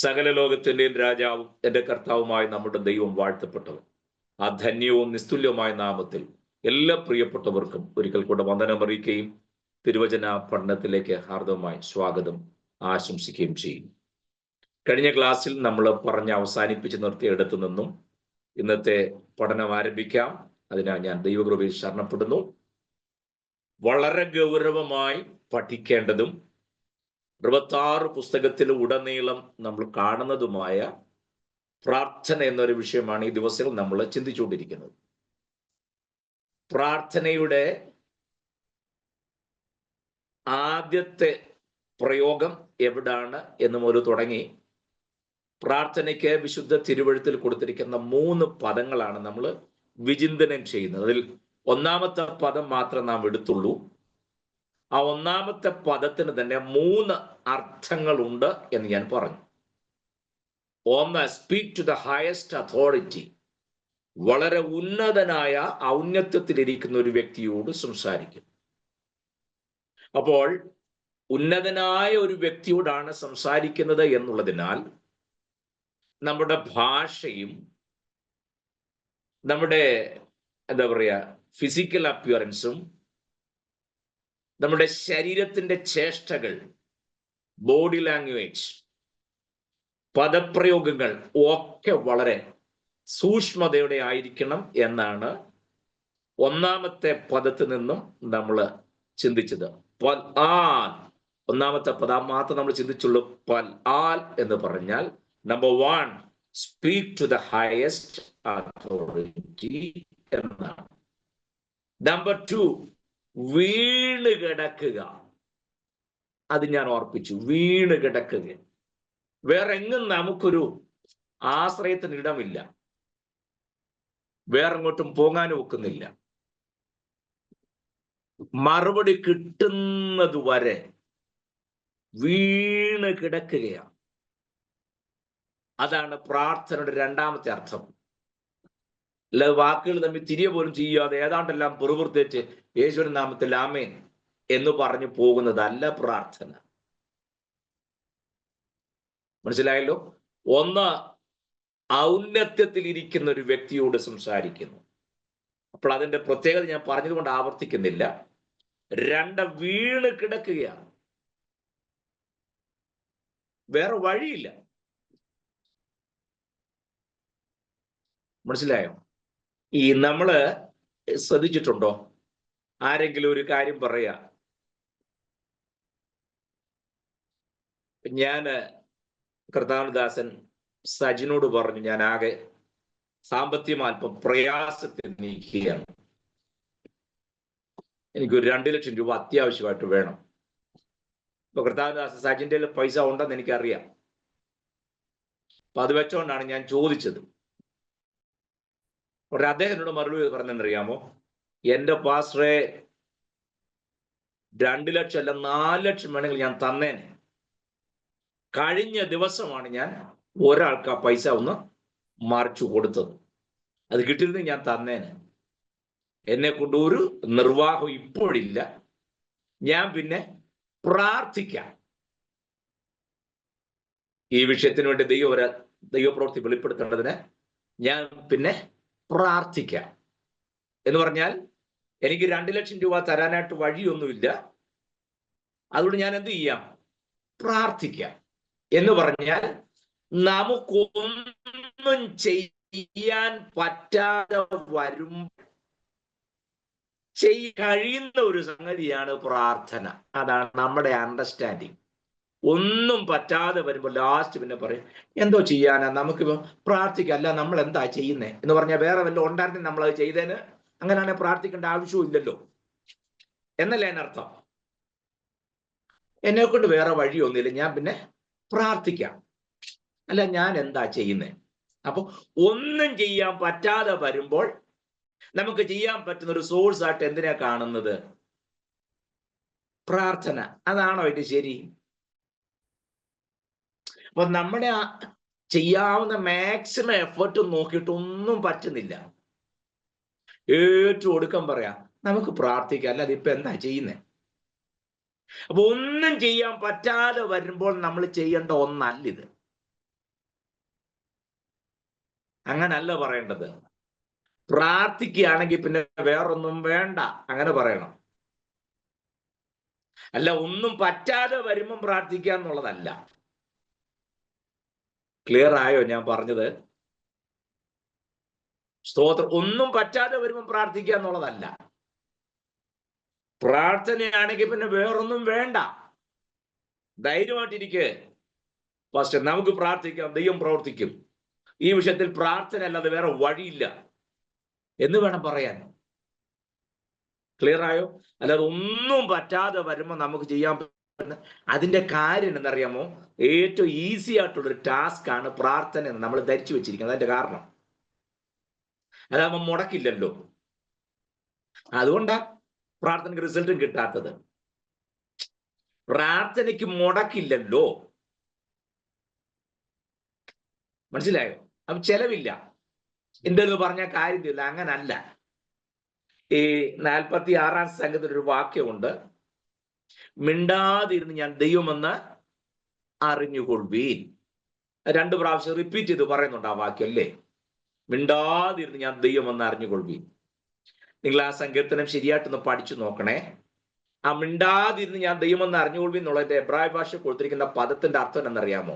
സകല ലോകത്തിന്റെയും രാജാവും എൻ്റെ കർത്താവുമായ നമ്മുടെ ദൈവം വാഴ്ത്തപ്പെട്ടവൻ. ആ ധന്യവും നിസ്തുല്യവുമായ നാമത്തിൽ എല്ലാ പ്രിയപ്പെട്ടവർക്കും ഒരിക്കൽ കൂടെ വന്ദനം അറിയിക്കുകയും തിരുവചന പഠനത്തിലേക്ക് ഹാർദവമായി സ്വാഗതം ആശംസിക്കുകയും ചെയ്യും. കഴിഞ്ഞ ക്ലാസ്സിൽ നമ്മൾ അവസാനിപ്പിച്ച് നിർത്തിയിടത്തു നിന്നും ഇന്നത്തെ പഠനം ആരംഭിക്കാം. അതിനാൽ ഞാൻ ദൈവകൃപയിൽ ശരണപ്പെടുന്നു. വളരെ ഗൗരവമായി പഠിക്കേണ്ടതും 66 പുസ്തകത്തിൽ ഉടനീളം നമ്മൾ കാണുന്നതുമായ പ്രാർത്ഥന എന്നൊരു വിഷയമാണ് ഈ ദിവസങ്ങൾ നമ്മൾ ചിന്തിച്ചുകൊണ്ടിരിക്കുന്നത്. പ്രാർത്ഥനയുടെ ആദ്യത്തെ പ്രയോഗം എവിടാണ് എന്ന് മുതൽ തുടങ്ങി പ്രാർത്ഥനയ്ക്ക് വിശുദ്ധ തിരുവഴുത്തിൽ കൊടുത്തിരിക്കുന്ന 3 പദങ്ങളാണ് നമ്മൾ വിചിന്തനം ചെയ്യുന്നത്. അതിൽ ഒന്നാമത്തെ പദം മാത്രം നാം എടുത്തുള്ളൂ. ആ ഒന്നാമത്തെ പദത്തിന് തന്നെ 3 അർത്ഥങ്ങളുണ്ട് എന്ന് ഞാൻ പറഞ്ഞു. ഒന്ന്, speak to the highest authority, വളരെ ഉന്നതനായ ഔന്നത്യത്തിലിരിക്കുന്ന ഒരു വ്യക്തിയോട് സംസാരിക്കും. അപ്പോൾ ഉന്നതനായ ഒരു വ്യക്തിയോടാണ് സംസാരിക്കുന്നത് എന്നുള്ളതിനാൽ നമ്മുടെ ഭാഷയും നമ്മുടെ ഫിസിക്കൽ അപ്പിയറൻസും നമ്മുടെ ശരീരത്തിന്റെ ചേഷ്ടകൾ, ബോഡി ലാംഗ്വേജ്, പദപ്രയോഗങ്ങൾ ഒക്കെ വളരെ സൂക്ഷ്മതയോടെ ആയിരിക്കണം എന്നാണ് ഒന്നാമത്തെ പദത്തിൽ നിന്നും നമ്മൾ ചിന്തിച്ചത്. പൽ ആൽ, ഒന്നാമത്തെ പദം മാത്രം നമ്മൾ ചിന്തിച്ചുള്ളൂ. പൽ ആൽ എന്ന് പറഞ്ഞാൽ number 1, speak to the highest authority എന്നാണ്. നമ്പർ 2, വീണ് കിടക്കുക. അത് ഞാൻ ഓർപ്പിച്ചു, വീണ് കിടക്കുക. വേറെ എങ്ങും നമുക്കൊരു ആശ്രയത്തിന് ഇടമില്ല, വേറെ എങ്ങോട്ടും പോകാനും ഒക്കുന്നില്ല. മറുപടി കിട്ടുന്നത് വരെ വീണ് കിടക്കുകയാണ്. അതാണ് പ്രാർത്ഥനയുടെ രണ്ടാമത്തെ അർത്ഥം. അല്ല, വാക്കുകൾ തമ്മിൽ തിരികെ പോലും ചെയ്യാതെ ഏതാണ്ടെല്ലാം പുറപുറത്തേറ്റ് യേശുവിന്റെ നാമത്തിൽ ആമേൻ എന്ന് പറഞ്ഞു പോകുന്നതല്ല പ്രാർത്ഥന. മനസ്സിലായല്ലോ? ഒന്ന്, ഔന്നത്യത്തിൽ ഇരിക്കുന്ന ഒരു വ്യക്തിയോട് സംസാരിക്കുന്നു. അപ്പോൾ അതിന്റെ പ്രത്യേകത ഞാൻ പറഞ്ഞതുകൊണ്ട് ആവർത്തിക്കുന്നില്ല. 2, വീണ് കിടക്കുകയാണ്. വേറെ വഴിയില്ല. മനസ്സിലായോ? ഈ നമ്മള് ശ്രദ്ധിച്ചിട്ടുണ്ടോ, ആരെങ്കിലും ഒരു കാര്യം പറയാ, ഞാന് കർത്താവദാസൻ സജിനോട് പറഞ്ഞു, ഞാൻ ആകെ സാമ്പത്തികം അല്പം പ്രയാസത്തിൽ നീക്കുകയാണ്, എനിക്കൊരു 2 ലക്ഷം രൂപ അത്യാവശ്യമായിട്ട് വേണം. ഇപ്പൊ കർത്താവദാസൻ സജിന്റെ പൈസ ഉണ്ടെന്ന് എനിക്കറിയാം. അപ്പൊ അത് വെച്ചോണ്ടാണ് ഞാൻ ചോദിച്ചത്. അദ്ദേഹം എന്നോട് മറുപടി പറഞ്ഞെന്നറിയാമോ, എന്റെ പാസ്റ്ററെ 2 ലക്ഷം അല്ല 4 ലക്ഷം വേണമെങ്കിൽ ഞാൻ തന്നേനെ. കഴിഞ്ഞ ദിവസമാണ് ഞാൻ ഒരാൾക്ക് ആ പൈസ ഒന്ന് മറിച്ചു കൊടുത്തത്. അത് കിട്ടിയിരുന്നെങ്കിൽ ഞാൻ തന്നേനെ. എന്നെ കൊണ്ട് ഒരു നിർവാഹം ഇപ്പോഴില്ല. ഞാൻ പിന്നെ പ്രാർത്ഥിക്കാം. ഈ വിഷയത്തിന് വേണ്ടി ദൈവപ്രവൃത്തി വെളിപ്പെടുത്തേണ്ടതിന് ഞാൻ പിന്നെ പ്രാർത്ഥിക്കാം എന്ന് പറഞ്ഞാൽ എനിക്ക് 2 ലക്ഷം രൂപ തരാനായിട്ട് വഴിയൊന്നുമില്ല. അതുകൊണ്ട് ഞാൻ എന്ത് ചെയ്യാം? പ്രാർത്ഥിക്കാം എന്ന് പറഞ്ഞാൽ നമുക്കൊന്നും ചെയ്യാൻ പറ്റാതെ വരും കഴിയുന്ന ഒരു സംഗതിയാണ് പ്രാർത്ഥന. അതാണ് നമ്മുടെ അണ്ടർസ്റ്റാൻഡിങ്. ഒന്നും പറ്റാതെ വരുമ്പോൾ ലാസ്റ്റ് പിന്നെ പറയും, എന്തോ ചെയ്യാനാ, നമുക്കിപ്പോ പ്രാർത്ഥിക്കാം, അല്ല നമ്മൾ എന്താ ചെയ്യുന്നേ എന്ന് പറഞ്ഞാൽ വേറെ വല്ലതും ഉണ്ടായിരുന്നെങ്കിൽ നമ്മൾ അത് ചെയ്തേന്. അങ്ങനെയാണെങ്കിൽ പ്രാർത്ഥിക്കേണ്ട ആവശ്യവും ഇല്ലല്ലോ എന്നല്ലേ അതിനർത്ഥം. എന്നെ കൊണ്ട് വേറെ വഴിയൊന്നുമില്ല, ഞാൻ പിന്നെ പ്രാർത്ഥിക്കാം, അല്ല ഞാൻ എന്താ ചെയ്യുന്നേ. അപ്പൊ ഒന്നും ചെയ്യാൻ പറ്റാതെ വരുമ്പോൾ നമുക്ക് ചെയ്യാൻ പറ്റുന്ന ഒരു സോഴ്സ് ആയിട്ട് എന്തിനാ കാണുന്നത്? പ്രാർത്ഥന. അതാണോ ഇത് ശരി? അപ്പൊ നമ്മുടെ ചെയ്യാവുന്ന മാക്സിമം എഫേർട്ട് നോക്കിയിട്ട് ഒന്നും പറ്റുന്നില്ല. ഏറ്റവും ഒടുക്കം പറയാം, നമുക്ക് പ്രാർത്ഥിക്കാം, അല്ലാതെ ഇപ്പൊ എന്താ ചെയ്യുന്നേ. അപ്പൊ ഒന്നും ചെയ്യാൻ പറ്റാതെ വരുമ്പോൾ നമ്മൾ ചെയ്യേണ്ട ഒന്നല്ല ഇത്. അങ്ങനല്ല പറയേണ്ടത്. പ്രാർത്ഥിക്കുകയാണെങ്കിൽ പിന്നെ വേറൊന്നും വേണ്ട, അങ്ങനെ പറയണം. അല്ല ഒന്നും പറ്റാതെ വരുമ്പം പ്രാർത്ഥിക്കുക എന്നുള്ളതല്ല. ക്ലിയർ ആയോ ഞാൻ പറഞ്ഞത്? സ്തോത്രം. ഒന്നും പറ്റാതെ വരുമ്പം പ്രാർത്ഥിക്കുക എന്നുള്ളതല്ല. പ്രാർത്ഥനയാണെങ്കിൽ പിന്നെ വേറൊന്നും വേണ്ട. ധൈര്യമായിട്ടിരിക്കെ ഫസ്റ്റ് നമുക്ക് പ്രാർത്ഥിക്കാം, ദൈവം പ്രവർത്തിക്കും. ഈ വിഷയത്തിൽ പ്രാർത്ഥന അല്ലാതെ വേറെ വഴിയില്ല എന്ന് വേണം പറയാൻ. ക്ലിയർ ആയോ? അല്ലാതെ ഒന്നും പറ്റാതെ വരുമ്പോൾ നമുക്ക് ചെയ്യാൻ പറ്റുന്ന അതിന്റെ കാര്യം എന്നറിയാമോ? ഏറ്റവും ഈസി ആയിട്ടുള്ളൊരു ടാസ്ക് ആണ് പ്രാർത്ഥന എന്ന് നമ്മൾ ധരിച്ചു വെച്ചിരിക്കുന്നത്. അതിന്റെ കാരണം അതാകുമ്പോൾ മുടക്കില്ലല്ലോ. അതുകൊണ്ടാ പ്രാർത്ഥനയ്ക്ക് റിസൾട്ടും കിട്ടാത്തത്. പ്രാർത്ഥനയ്ക്ക് മുടക്കില്ലല്ലോ. മനസ്സിലായോ? അപ്പൊ ചെലവില്ല. എന്തെന്ന് പറഞ്ഞ കാര്യമില്ല. അങ്ങനല്ല. ഈ 46-ാം സംഘത്തിൽ ഒരു വാക്യമുണ്ട്, മിണ്ടാതിരുന്ന് ഞാൻ ദൈവമെന്ന് അറിഞ്ഞുകൊള്ളുവീൻ. 2 പ്രാവശ്യം റിപ്പീറ്റ് ചെയ്ത് പറയുന്നുണ്ട് ആ വാക്യം അല്ലേ? മിണ്ടാതിരുന്ന് ഞാൻ ദൈവമെന്ന് അറിഞ്ഞുകൊള്ളുവീൻ. നിങ്ങൾ ആ സങ്കീർത്തനം ശരിയായിട്ടൊന്ന് പഠിച്ചു നോക്കണേ. ആ മിണ്ടാതിരുന്ന് ഞാൻ ദൈവമെന്ന് അറിഞ്ഞുകൊള്ളുവീൻ എന്നുള്ളതിന്റെ എബ്രായ ഭാഷ കൊടുത്തിരിക്കുന്ന പദത്തിന്റെ അർത്ഥം എന്നറിയാമോ?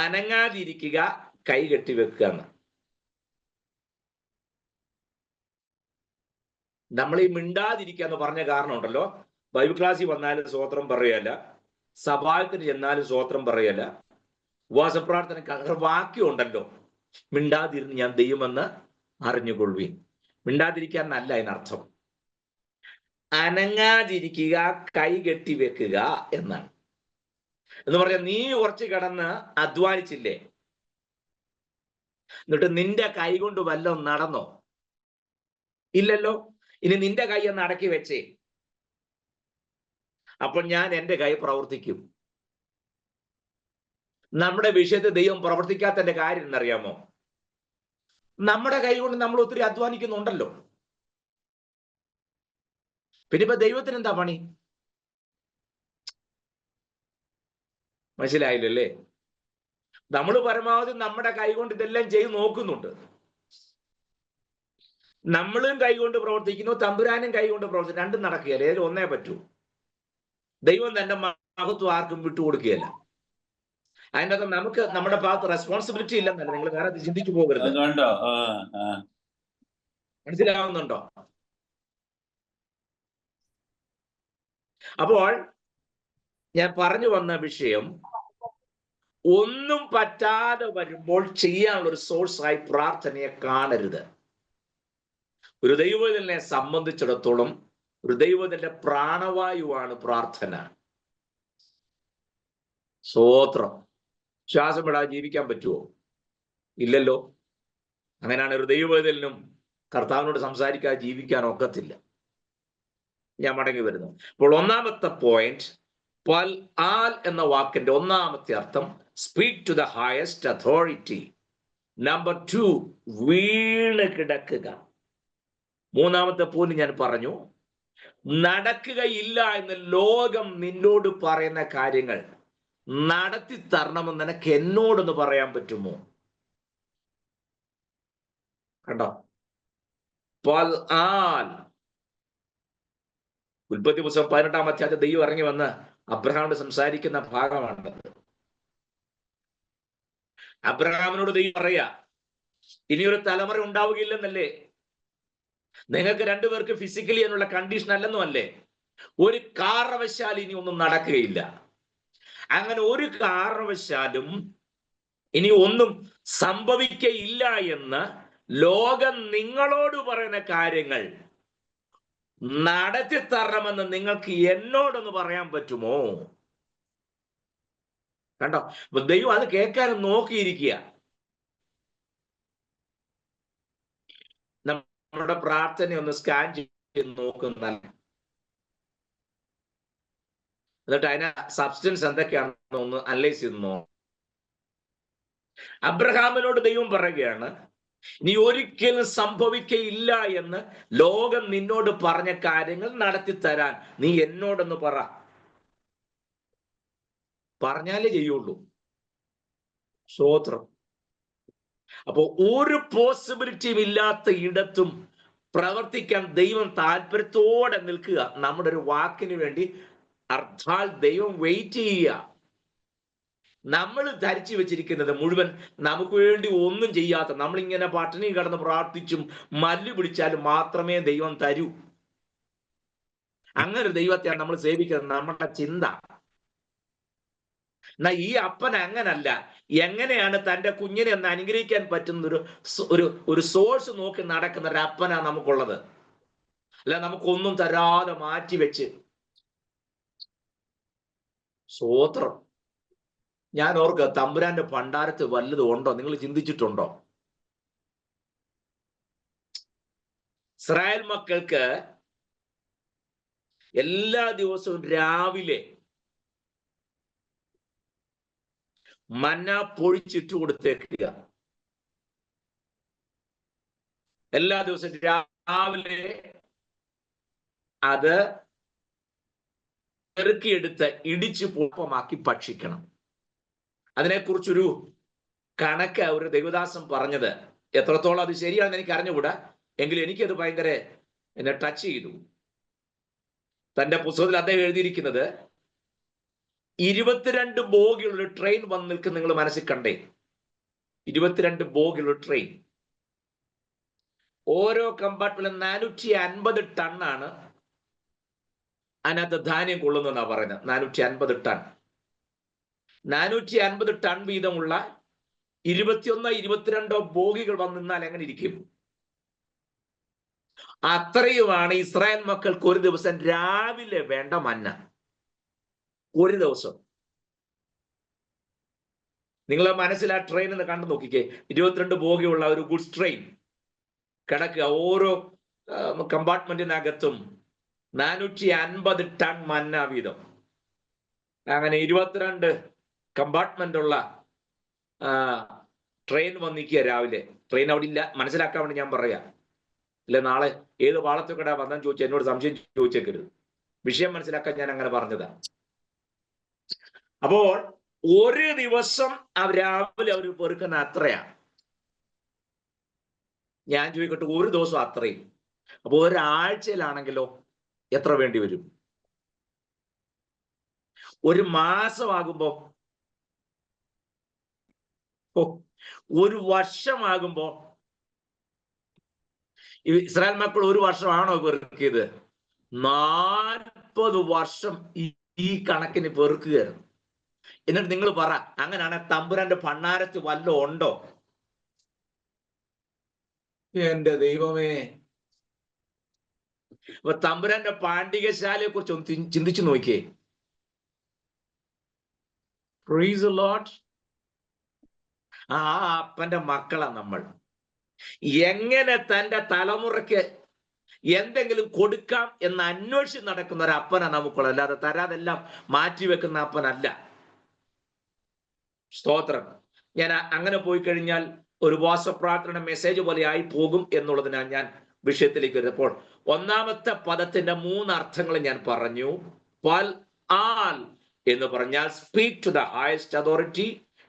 അനങ്ങാതിരിക്കുക, കൈ കെട്ടി വെക്കുക എന്ന്. നമ്മൾ ഈ മിണ്ടാതിരിക്കുക എന്ന് പറഞ്ഞ കാരണം ഉണ്ടല്ലോ, ബൈബിൾ ക്ലാസ്സിൽ വന്നാലും സ്വോത്രം പറയല്ല, സഭായത്തിന് ചെന്നാലും സ്വോത്രം പറയല്ല, ഉപവാസ പ്രാർത്ഥന വാക്യം ഉണ്ടല്ലോ, മിണ്ടാതിരുന്ന് ഞാൻ ദൈവമെന്ന് അറിഞ്ഞുകൊള്ളുവീൻ. മിണ്ടാതിരിക്കാൻ അല്ല അതിനർത്ഥം. അനങ്ങാതിരിക്കുക, കൈ കെട്ടി വെക്കുക എന്നാണ്. എന്ന് പറഞ്ഞാൽ നീ കുറച്ച് കിടന്ന് അധ്വാനിച്ചില്ലേ, എന്നിട്ട് നിന്റെ കൈ കൊണ്ട് വല്ലതും നടന്നോ? ഇല്ലല്ലോ. ഇനി നിന്റെ കൈ ഒന്ന് അടക്കി വെച്ചേ, അപ്പോൾ ഞാൻ എൻ്റെ കൈ പ്രവർത്തിക്കും. നമ്മുടെ വിഷയത്തിൽ ദൈവം പ്രവർത്തിക്കാത്തതിന്റെ കാര്യം എന്നറിയാമോ? നമ്മുടെ കൈ കൊണ്ട് നമ്മൾ ഒത്തിരി അധ്വാനിക്കുന്നുണ്ടല്ലോ. പിന്നെ ഇപ്പൊ ദൈവത്തിന് എന്താ പണി? മനസ്സിലായില്ലല്ലേ? നമ്മൾ പരമാവധി നമ്മുടെ കൈ കൊണ്ട് ഇതെല്ലാം ചെയ്ത് നോക്കുന്നുണ്ട്. നമ്മളും കൈകൊണ്ട് പ്രവർത്തിക്കുന്നു, തമ്പുരാനും കൈകൊണ്ട് പ്രവർത്തിക്കുന്നു. രണ്ടും നടക്കുകയല്ല. ഏതിലും ഒന്നേ പറ്റൂ. ദൈവം തന്റെ മഹത്വം ആർക്കും വിട്ടുകൊടുക്കുകയല്ല. അതിൻ്റെ അകത്ത് നമുക്ക് നമ്മുടെ ഭാഗത്ത് റെസ്പോൺസിബിലിറ്റി ഇല്ലെന്നല്ല. നിങ്ങൾ വേറെ ചിന്തിച്ചു പോകരുത്. മനസ്സിലാവുന്നുണ്ടോ? അപ്പോൾ ഞാൻ പറഞ്ഞു വന്ന വിഷയം, ഒന്നും പറ്റാതെ വരുമ്പോൾ ചെയ്യാനുള്ള ഒരു സോഴ്സായി പ്രാർത്ഥനയെ കാണരുത്. ഒരു ദൈവത്തിനെ സംബന്ധിച്ചിടത്തോളം ഒരു ദൈവത്തിന്റെ പ്രാണവായുവാണ് പ്രാർത്ഥന. സ്തോത്രം. ശ്വാസം വിടാതെ ജീവിക്കാൻ പറ്റുമോ? ഇല്ലല്ലോ. അങ്ങനെയാണ് ഒരു ദൈവത്തിനും കർത്താവിനോട് സംസാരിക്കാതെ ജീവിക്കാൻ ഒക്കത്തില്ല. ഞാൻ മടങ്ങി വരുന്നു. അപ്പോൾ ഒന്നാമത്തെ പോയിന്റ്, പൽ ആൽ എന്ന വാക്കിന്റെ ഒന്നാമത്തെ അർത്ഥം speak to the highest authority. Number 2, വീണ് കിടക്കുക. മൂന്നാമത്തെ പോയിന്റ് ഞാൻ പറഞ്ഞു, നടക്കുകയില്ല എന്ന് ലോകം നിന്നോട് പറയുന്ന കാര്യങ്ങൾ നടത്തി തരണമെന്ന് നിനക്ക് എന്നോടൊന്ന് പറയാൻ പറ്റുമോ? കണ്ടോ? പൽ ആൽ. ഉൽപ്പത്തി പുസ്തകം 18-ാം അധ്യായത്തിൽ ദൈവം ഇറങ്ങി വന്ന് അബ്രഹാമിനോട് സംസാരിക്കുന്ന ഭാഗമാണ്. അബ്രഹാമിനോട് ദൈവം പറയാ, ഇനിയൊരു തലമുറ ഉണ്ടാവുകയില്ലെന്നല്ലേ? നിങ്ങൾക്ക് രണ്ടുപേർക്ക് ഫിസിക്കലി എന്നുള്ള കണ്ടീഷൻ അല്ലെന്നും അല്ലേ? ഒരു കാരണവശാലും ഇനി ഒന്നും നടക്കുകയില്ല. അങ്ങനെ ഒരു കാരണവശാലും ഇനി ഒന്നും സംഭവിക്കയില്ല എന്ന് ലോകം നിങ്ങളോട് പറയുന്ന കാര്യങ്ങൾ നടത്തി തരണമെന്ന് നിങ്ങൾക്ക് എന്നോടൊന്ന് പറയാൻ പറ്റുമോ? കണ്ടോ? അപ്പൊ ദൈവം അത് കേൾക്കാനും നോക്കിയിരിക്കുക. നമ്മുടെ പ്രാർത്ഥന ഒന്ന് സ്കാൻ ചെയ്ത് നോക്കുന്നല്ല, എന്നിട്ട് അതിന് സബ്സ്റ്റൻസ് എന്തൊക്കെയാണെന്ന് ഒന്ന് അനലൈസ് ചെയ്ത് നോക്കും. അബ്രഹാമിനോട് ദൈവം പറയുകയാണ്, നീ ഒരിക്കലും സംഭവിക്കയില്ല എന്ന് ലോകം നിന്നോട് പറഞ്ഞ കാര്യങ്ങൾ നടത്തി തരാൻ നീ എന്നോടൊന്ന് പറഞ്ഞാലേ ചെയ്യുള്ളൂ. സ്തോത്രം. അപ്പോ ഒരു പോസിബിലിറ്റിയും ഇല്ലാത്ത ഇടത്തും പ്രവർത്തിക്കാൻ ദൈവം താല്പര്യത്തോടെ നിൽക്കുക. നമ്മുടെ ഒരു വാക്കിന് വേണ്ടി അർത്ഥാൽ ദൈവം വെയിറ്റ് ചെയ്യുക. നമ്മൾ ധരിച്ചു വെച്ചിരിക്കുന്നത് മുഴുവൻ നമുക്ക് വേണ്ടി ഒന്നും ചെയ്യാത്ത, നമ്മളിങ്ങനെ പട്ടിണി കിടന്ന് പ്രാർത്ഥിച്ചും മല്ലു പിടിച്ചാലും മാത്രമേ ദൈവം തരൂ. അങ്ങനെ ഒരു ദൈവത്തെയാണ് നമ്മൾ സേവിക്കുന്നത്. നമ്മുടെ ചിന്ത. എന്നാ ഈ അപ്പൻ അങ്ങനല്ല. എങ്ങനെയാണ് തന്റെ കുഞ്ഞിനെ ഒന്ന് അനുഗ്രഹിക്കാൻ പറ്റുന്ന ഒരു സോഴ്സ് നോക്കി നടക്കുന്ന ഒരു അപ്പനാ നമുക്കുള്ളത്. അല്ല നമുക്കൊന്നും തരാതെ മാറ്റി വെച്ച്. സ്വോത്രം. ഞാൻ ഓർക്കുക, തമ്പുരാന്റെ ഭണ്ഡാരത്ത് വല്ലതും ഉണ്ടോ? നിങ്ങൾ ചിന്തിച്ചിട്ടുണ്ടോ? ഇസ്രായേൽ മക്കൾക്ക് എല്ലാ ദിവസവും രാവിലെ മന്ന പൊഴിച്ചിട്ട് കൊടുത്തേക്കുക. എല്ലാ ദിവസവും രാവിലെ അത് പെറുക്കിയെടുത്ത് ഇടിച്ച് പൂപ്പമാക്കി ഭക്ഷിക്കണം. അതിനെക്കുറിച്ചൊരു കണക്ക് ഒരു ദൈവദാസൻ പറഞ്ഞത്. എത്രത്തോളം അത് ശരിയാണെന്ന് എനിക്ക് അറിഞ്ഞുകൂടാ, എങ്കിലും എനിക്കത് ഭയങ്കര എന്നെ ടച്ച് ചെയ്തു. തന്റെ പുസ്തകത്തിൽ അദ്ദേഹം എഴുതിയിരിക്കുന്നത്, 22 ബോഗിയുള്ള ട്രെയിൻ വന്ന് നിൽക്കുന്ന നിങ്ങൾ മനസ്സിൽ കണ്ടേ. 22 ബോഗിയുള്ള ട്രെയിൻ. ഓരോ കമ്പാർട്ട്മെന്റിലും 450 ടണ്ണാണ് അതിനകത്ത് ധാന്യം കൊള്ളുന്നെന്നാ പറയുന്നത്. 450 ടൺ. 450 ടൺ വീതമുള്ള 21, 22 ബോഗികൾ വന്ന് നിന്നാൽ എങ്ങനെ ഇരിക്കും? അത്രയുമാണ് ഇസ്രായേൽ മക്കൾക്ക് ഒരു ദിവസം രാവിലെ വേണ്ട മന്ന. ഒരു ദിവസം. നിങ്ങൾ മനസ്സിൽ ആ ട്രെയിൻ എന്ന് കണ്ടു നോക്കിക്കേ. 22 ബോഗിയുള്ള ഒരു ഗുഡ്സ് ട്രെയിൻ കിടക്കുക. ഓരോ കമ്പാർട്ട്മെന്റിനകത്തും 450 ടൺ മന്ന വീതം. അങ്ങനെ 22 കമ്പാർട്ട്മെന്റ് ഉള്ള ട്രെയിൻ വന്നിക്കുക രാവിലെ. ട്രെയിൻ അവിടെ ഇല്ല, മനസ്സിലാക്കാൻ വേണ്ടി ഞാൻ പറയാം. അല്ലെ നാളെ ഏത് പാളത്തൊക്കെ വന്നെന്ന് ചോദിച്ചാൽ എന്നോട് സംശയം ചോദിച്ചേക്കരുത്. വിഷയം മനസ്സിലാക്കാൻ ഞാൻ അങ്ങനെ പറഞ്ഞതാ. അപ്പോൾ ഒരു ദിവസം രാവിലെ അവർ പെറുക്കുന്ന അത്രയാ. ഞാൻ ചോദിക്കട്ടെ, ഒരു ദിവസം അത്രയും. അപ്പൊ ഒരാഴ്ചയിലാണെങ്കിലോ എത്ര വേണ്ടി വരും? ഒരു മാസമാകുമ്പോ, ഒരു വർഷമാകുമ്പോ, ഇസ്രായേൽ മക്കൾ ഒരു വർഷമാണോ പെറുക്കിയത്? 40 വർഷം ഈ കണക്കിന് പെറുക്കുകയായിരുന്നു. എന്നിട്ട് നിങ്ങൾ പറ, അങ്ങനെയാണ് തമ്പുരാന്റെ ഭണ്ഡാരത്ത് വല്ലതും ഉണ്ടോ? എന്റെ ദൈവമേ. അപ്പൊ തമ്പുരാന്റെ പാണ്ഡികശാലയെ കുറിച്ച് ഒന്ന് ചിന്തിച്ചു നോക്കിയേ. Price the Lord. ആ അപ്പന്റെ മക്കളാ നമ്മൾ. എങ്ങനെ തന്റെ തലമുറയ്ക്ക് എന്തെങ്കിലും കൊടുക്കാം എന്ന് അന്വേഷിച്ച് നടക്കുന്ന ഒരു അപ്പനാ നമുക്കുള്ളത്. അല്ലാതെ തരാതെല്ലാം മാറ്റിവെക്കുന്ന അപ്പനല്ല. സ്തോത്രം. ഞാൻ അങ്ങനെ പോയി കഴിഞ്ഞാൽ ഒരു ഉപവാസപ്രാർത്ഥന മെസ്സേജ് പോലെ ആയി പോകും എന്നുള്ളതിനാൽ ഞാൻ വിഷയത്തിലേക്ക് വരുമ്പോൾ, ഒന്നാമത്തെ പദത്തിന്റെ 3 അർത്ഥങ്ങൾ ഞാൻ പറഞ്ഞു. പൽ ആൽ എന്ന് പറഞ്ഞാൽ speak to the highest authority.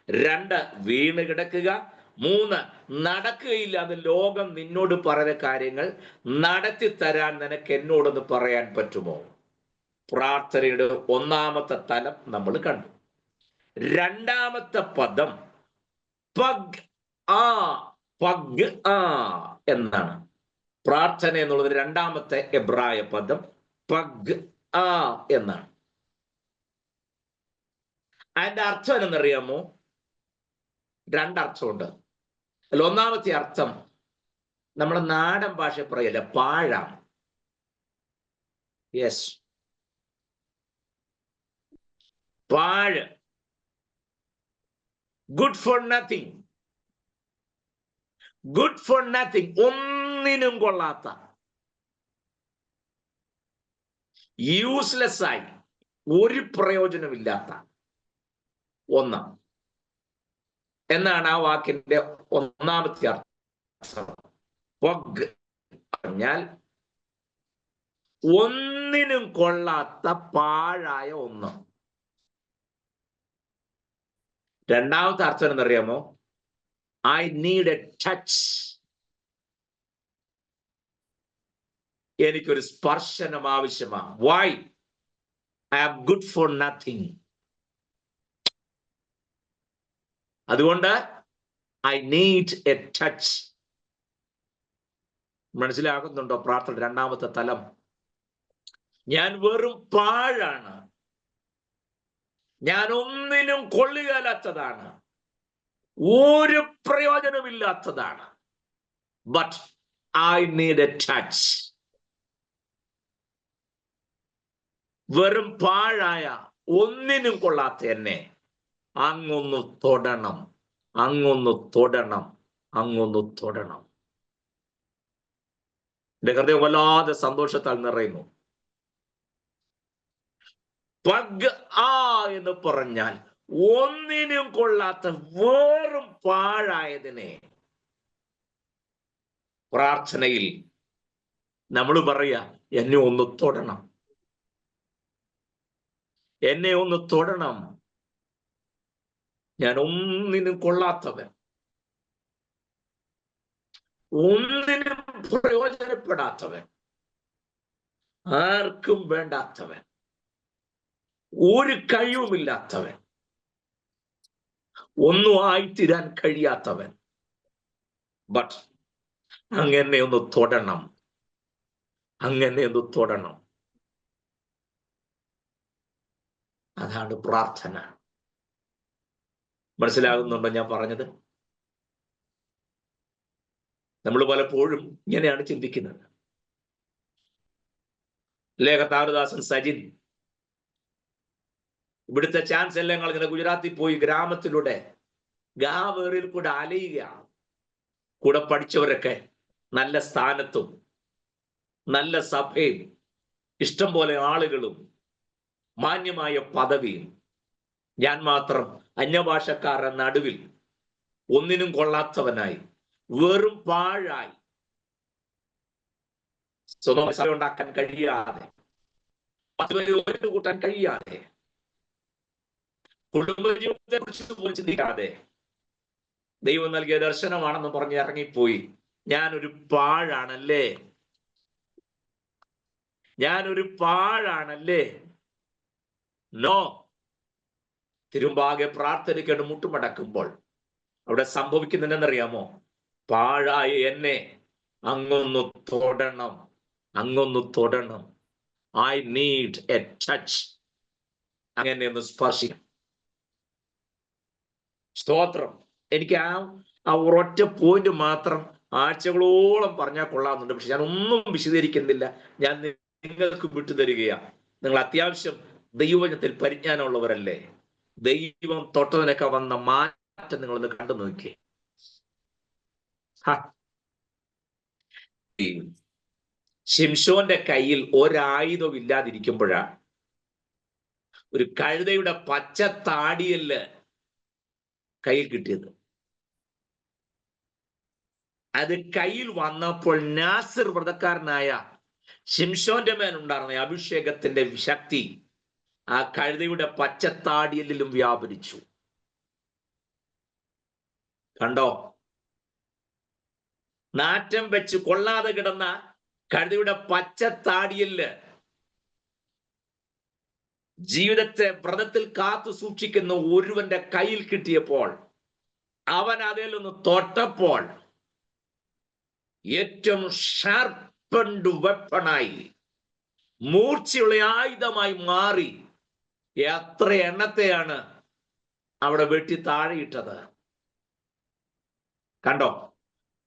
2 വീണ് കിടക്കുക. 3 നടക്കുകയില്ല അത് ലോകം നിന്നോട് പറയുന്ന കാര്യങ്ങൾ നടത്തി തരാൻ നിനക്ക് എന്നോടൊന്ന് പറയാൻ പറ്റുമോ? പ്രാർത്ഥനയുടെ ഒന്നാമത്തെ തലം നമ്മൾ കണ്ടു. രണ്ടാമത്തെ പദം പഗ് ആ എന്നാണ്. പ്രാർത്ഥന എന്നുള്ളത് രണ്ടാമത്തെ എബ്രായ പദം പഗ് ആ എന്നാണ്. അതിന്റെ അർത്ഥം എന്നറിയാമോ? 2 അർത്ഥമുണ്ട്. അല്ല, ഒന്നാമത്തെ അർത്ഥം നമ്മുടെ നാടൻ ഭാഷ പറയല്ല, പാഴാണ്. യെസ്, പാഴ്. Good for nothing. Good for nothing. ഒന്നിനും കൊള്ളാത്ത, യൂസ്ലെസ് ആയി, ഒരു പ്രയോജനമില്ലാത്ത ഒന്ന് എന്നാണ് ആ വാക്കിന്റെ ഒന്നാമത്തെ അർത്ഥം. പഗ് പറഞ്ഞാൽ ഒന്നിനും കൊള്ളാത്ത പാഴായ ഒന്ന്. രണ്ടാമത്തെ അർത്ഥം എന്നറിയാമോ? I need a touch. എനിക്കൊരു സ്പർശനം ആവശ്യമാണ്. Why? I am good for nothing. അതുകൊണ്ട് I need a touch. മനസ്സിലാകുന്നുണ്ടോ പ്രാർത്ഥന രണ്ടാമത്തെ തലം? ഞാൻ വെറും പാഴാണ്, ഞാൻ ഒന്നിനും കൊള്ളുകയില്ലാത്തതാണ്, ഒരു പ്രയോജനമില്ലാത്തതാണ്. But I need a touch. വെറും പാഴായ ഒന്നിനും കൊള്ളാത്ത എന്നെ അങ്ങൊന്ന് തൊടണം, അങ്ങൊന്ന് തൊടണം, അങ്ങൊന്ന് തൊടണം. എന്റെ ഹൃദയം വല്ലാതെ സന്തോഷത്താൽ നിറയുന്നു. പഗ് ആ എന്ന് പറഞ്ഞാൽ ഒന്നിനും കൊള്ളാത്ത വെറും പാഴായതിനെ പ്രാർത്ഥനയിൽ നമ്മൾ പറയാ, എന്നെ ഒന്ന് തൊടണം, എന്നെ ഒന്ന് തൊടണം. ഞാൻ ഒന്നിനും കൊള്ളാത്തവൻ, ഒന്നിനും പ്രയോജനപ്പെടാത്തവൻ, ആർക്കും വേണ്ടാത്തവൻ, ഒരു കഴിവുമില്ലാത്തവൻ, ഒന്നും ആയിത്തീരാൻ കഴിയാത്തവൻ. ബട്ട് അങ്ങനെ ഒന്ന് തൊടണം, അങ്ങനെ ഒന്ന് തൊടണം. അതാണ് പ്രാർത്ഥന. മനസ്സിലാകുന്നുണ്ടോ ഞാൻ പറഞ്ഞത്? നമ്മൾ പലപ്പോഴും ഇങ്ങനെയാണ് ചിന്തിക്കുന്നത്. കർത്താവദാസൻ സജിൻ ഇവിടുത്തെ ചാൻസ് എല്ലാം കളഞ്ഞ ഗുജറാത്തിൽ പോയി ഗ്രാമത്തിലൂടെ ഗാവേറിൽ കൂടെ അലയുകയാണ്. കൂടെ പഠിച്ചവരൊക്കെ നല്ല സ്ഥാനത്തും നല്ല സഭയും ഇഷ്ടം പോലെ ആളുകളും മാന്യമായ പദവിയും, ഞാൻ മാത്രം അന്യഭാഷക്കാരുടെ നടുവിൽ ഒന്നിനും കൊള്ളാത്തവനായി, വെറും പാഴായി, സ്വന്തം സഭ ഉണ്ടാക്കാൻ കഴിയാതെ, 10 പേരെ കൂട്ടാൻ കഴിയാതെ, കുടുംബജീവിതത്തെ കുറിച്ച് പോലും ചിന്തിക്കാതെ, ദൈവം നൽകിയ ദർശനമാണെന്ന് പറഞ്ഞ് ഇറങ്ങിപ്പോയി. ഞാനൊരു പാഴാണല്ലേ, ഞാനൊരു പാഴാണല്ലേ. നോ. തിരുമ്പാകെ പ്രാർത്ഥനയ്ക്കേണ്ട മുട്ടുമടക്കുമ്പോൾ അവിടെ സംഭവിക്കുന്നതെന്നറിയാമോ? പാഴായ എന്നെ അങ്ങൊന്ന് തൊടണം, അങ്ങൊന്ന് തൊടണം. I need a touch. അങ്ങനെ ഒന്ന് സ്പർശിക്കണം. സ്തോത്രം. എനിക്ക് ആ ഒരൊറ്റ പോയിന്റ് മാത്രം ആഴ്ചകളോളം പറഞ്ഞാൽ കൊള്ളാമെന്നുണ്ട്. പക്ഷെ ഞാൻ ഒന്നും വിശദീകരിക്കുന്നില്ല, ഞാൻ നിങ്ങൾക്ക് വിട്ടുതരികയാണ്. നിങ്ങൾ അത്യാവശ്യം ദൈവവചനത്തിൽ പരിജ്ഞാനമുള്ളവരല്ലേ? ദൈവം തൊട്ടതിനൊക്കെ വന്ന മാറ്റം നിങ്ങളൊന്ന് കണ്ടു നോക്കിയേ. ശിംശോന്റെ കയ്യിൽ ഒരായുധം ഇല്ലാതിരിക്കുമ്പോഴാ ഒരു കഴുതയുടെ പച്ച താടിയല് കയ്യിൽ കിട്ടിയത്. അത് കയ്യിൽ വന്നപ്പോൾ നാസിർ വ്രതക്കാരനായ ശിംശോന്റെ മേലുണ്ടായിരുന്ന അഭിഷേകത്തിന്റെ ശക്തി ആ കഴുതയുടെ പച്ചത്താടിയലിലും വ്യാപരിച്ചു. കണ്ടോ? നാറ്റം വെച്ച് കൊള്ളാതെ കിടന്ന കഴുതയുടെ പച്ചത്താടിയല് ജീവിതത്തെ വ്രതത്തിൽ കാത്തു സൂക്ഷിക്കുന്ന ഒരുവന്റെ കയ്യിൽ കിട്ടിയപ്പോൾ, അവൻ അതിലൊന്ന് തൊട്ടപ്പോൾ ഏറ്റവും ഷാർപ്പൻഡ് വെപ്പണായി, മൂർച്ചയുള്ള ആയുധമായി മാറി. എത്ര എണ്ണത്തെയാണ് അവിടെ വെട്ടി താഴെയിട്ടത്. കണ്ടോ?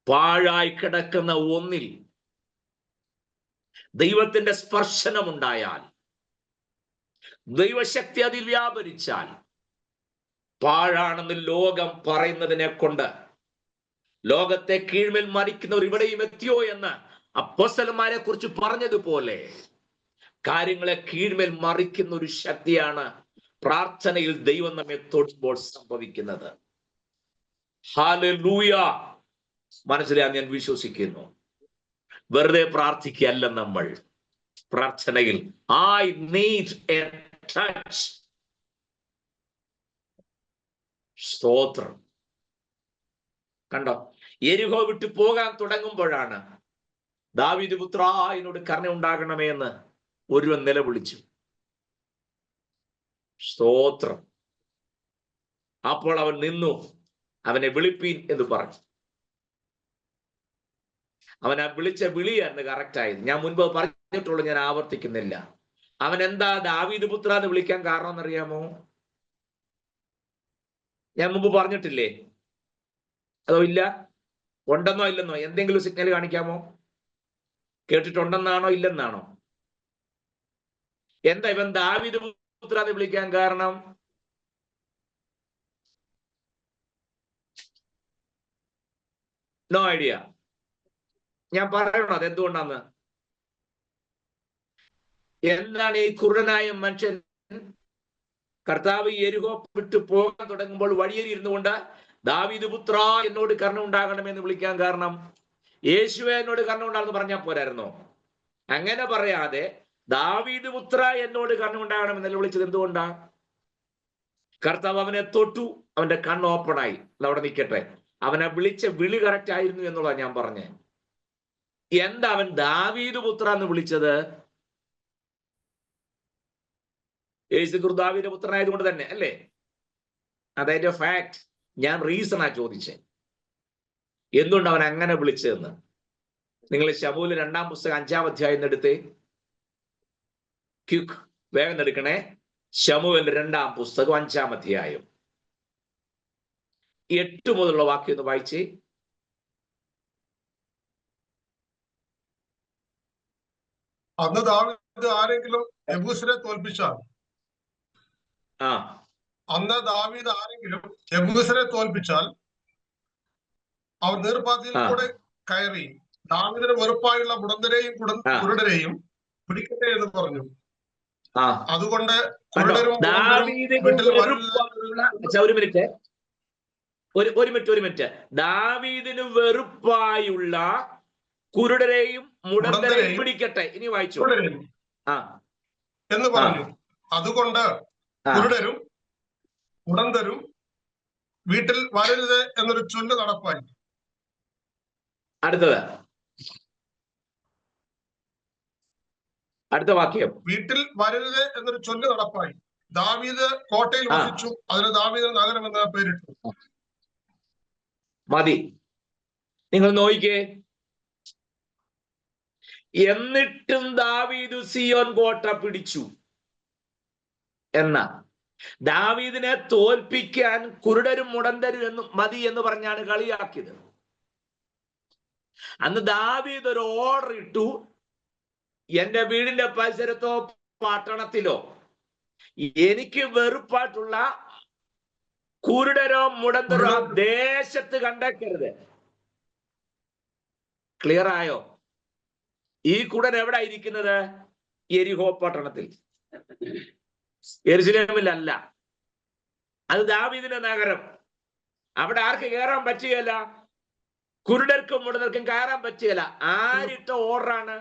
പാഴായി കിടക്കുന്ന ഒന്നിൽ ദൈവത്തിന്റെ സ്പർശനമുണ്ടായാൽ, ദൈവശക്തി അതിൽ വ്യാപരിച്ചാൽ, പാഴാണെന്ന് ലോകം പറയുന്നതിനെ കൊണ്ട് ലോകത്തെ കീഴ്മേൽ മറിക്കുന്നവർ ഇവിടെയും എത്തിയോ എന്ന് അപ്പോസ്തലന്മാരെ കുറിച്ച് പറഞ്ഞതുപോലെ കാര്യങ്ങളെ കീഴ്മേൽ മറിക്കുന്ന ഒരു ശക്തിയാണ് പ്രാർത്ഥനയിൽ ദൈവം നമ്മെ തൊടുമ്പോൾ സംഭവിക്കുന്നത്. ഹല്ലേലൂയ. മനസ്സിലാൻ ഞാൻ വിശ്വസിക്കുന്നു. വെറുതെ പ്രാർത്ഥിക്കുകയല്ല നമ്മൾ പ്രാർത്ഥനയിൽ. I need a touch. സ്തോത്രം. കണ്ടോ? യെരിഹോ വിട്ടു പോകാൻ തുടങ്ങുമ്പോഴാണ് ദാവീദ് പുത്രാ എന്നോട് കരുണ ഉണ്ടാകണമേ എന്ന് ഒരുവൻ നിലവിളിച്ചു. സ്തോത്രം. അപ്പോൾ അവൻ നിന്നു, അവനെ വിളിപ്പീൻ എന്ന് പറഞ്ഞു. അവൻ ആ വിളിച്ച വിളിയായിരുന്നു കറക്റ്റ് ആയത്. ഞാൻ മുൻപ് പറഞ്ഞിട്ടുള്ളൂ, ഞാൻ ആവർത്തിക്കുന്നില്ല. അവൻ എന്താ ദാവീദ് പുത്ര എന്ന് വിളിക്കാൻ കാരണം എന്നറിയാമോ? ഞാൻ മുമ്പ് പറഞ്ഞിട്ടില്ലേ? അതോ ഇല്ല? ഉണ്ടെന്നോ ഇല്ലെന്നോ എന്തെങ്കിലും സിഗ്നൽ കാണിക്കാമോ? കേട്ടിട്ടുണ്ടെന്നാണോ ഇല്ലെന്നാണോ? എന്താ ഇവൻ ദാവീദ് പുത്ര എന്ന് വിളിക്കാൻ കാരണം? No idea. ഞാൻ പറയണോ അതെന്തുകൊണ്ടാന്ന്? എന്താണ് ഈ കുരുടനായ മനുഷ്യൻ കർത്താവ് യെരിഹോ വിട്ടു പോകാൻ തുടങ്ങുമ്പോൾ വഴിയേറി ഇരുന്നുകൊണ്ട് ദാവീദ് പുത്ര എന്നോട് കരുണ ഉണ്ടാകണമെന്ന് വിളിക്കാൻ കാരണം? യേശുവേ എന്നോട് കരുണ ഉണ്ടാകുമെന്ന് പറഞ്ഞാൽ പോരായിരുന്നോ? അങ്ങനെ പറയാതെ ദാവീദ് പുത്ര എന്നോട് കരുണ ഉണ്ടാകണമെന്നല്ല വിളിച്ചത്. എന്തുകൊണ്ടാ? കർത്താവ് അവനെ തൊട്ടു, അവന്റെ കണ്ണ് ഓപ്പണായി. അവിടെ നിൽക്കട്ടെ, അവനെ വിളിച്ച വിളി കറക്റ്റ് ആയിരുന്നു എന്നുള്ളതാണ് ഞാൻ പറഞ്ഞത്. എന്താ അവൻ ദാവീദ് പുത്ര എന്ന് വിളിച്ചത്? യേശു ദാവീദ് പുത്രനായതുകൊണ്ട് തന്നെ അല്ലേ? അതായത് ഫാക്ട്. ഞാൻ റീസണാ ചോദിച്ചേ, എന്തുകൊണ്ട് അവൻ അങ്ങനെ വിളിച്ചതെന്ന്. നിങ്ങൾ ശമൂവേൽ 2-ാം പുസ്തകം 5-ാം അധ്യായം എടുത്തേ. ക്യുക്ക്, വേഗം എടുക്കണേ. ശമൂവേൽ 2-ാം പുസ്തകം 5-ാം അധ്യായം 8 മുതലുള്ള വാക്യം ഒന്ന് വായിച്ചേ. അന്ന് ദാവീദ് ആരെങ്കിലും യെബൂസിനെ തോൽപ്പിച്ചാൽ അവർ നീർപ്പാത്തിയിൽ കൂടെ കയറി ദാവീദിന് വെറുപ്പായുള്ള മുടന്തരെയും കുരുടരെയും പിടിക്കട്ടെ എന്ന് പറഞ്ഞു. അതുകൊണ്ട് ഒരു മിനിറ്റ്. ദാവീദിന് വെറുപ്പായുള്ള കുരുടരെയും മുടന്തരെയും പിടിക്കട്ടെ. ഇനി വായിച്ചു എന്ന് പറഞ്ഞു. അതുകൊണ്ട് കുരുടരും മുടന്തരും വീട്ടിൽ വരരുത് എന്നൊരു ചൊല്ല് നടപ്പായി. അടുത്ത വാക്യം. വീട്ടിൽ വരരുത് എന്നൊരു ചൊല്ല് നടപ്പായി. ദാവീദ് കോട്ടയിൽ വസിച്ചു, അതിന് ദാവീദ് നഗരം എന്ന പേരിട്ടു. മതി. നിങ്ങൾ നോക്കിക്കേ. എന്നിട്ടും ദാവീദ് സിയോൻ കോട്ട പിടിച്ചു എന്ന ദാവീദിനെ തോൽപ്പിക്കാൻ കുരുടരും മുടന്തരും എന്ന് മതി എന്ന് പറഞ്ഞാണ് കളിയാക്കിയത്. അന്ന് ദാവീദ് ഒരു ഓർഡർ ഇട്ടു, എന്റെ വീടിന്റെ പരിസരത്തോ പട്ടണത്തിലോ എനിക്ക് വെറുപ്പായിട്ടുള്ള കുരുടരോ മുടന്തരോ ദേശത്ത് കണ്ടേക്കരുത്. ക്ലിയർ ആയോ? ഈ കുരുടൻ എവിടെ ഇരിക്കുന്നത്? യെരിഹോ പട്ടണത്തിൽ, യെരുശലേമിലല്ല. അത് ദാവീദിന്റെ നഗരം. അവിടെ ആർക്ക് കയറാൻ പറ്റുകയില്ല, കുരുടർക്കും മുടന്തർക്കും കയറാൻ പറ്റുകയില്ല. ആരിട്ട ഓർഡറാണ്?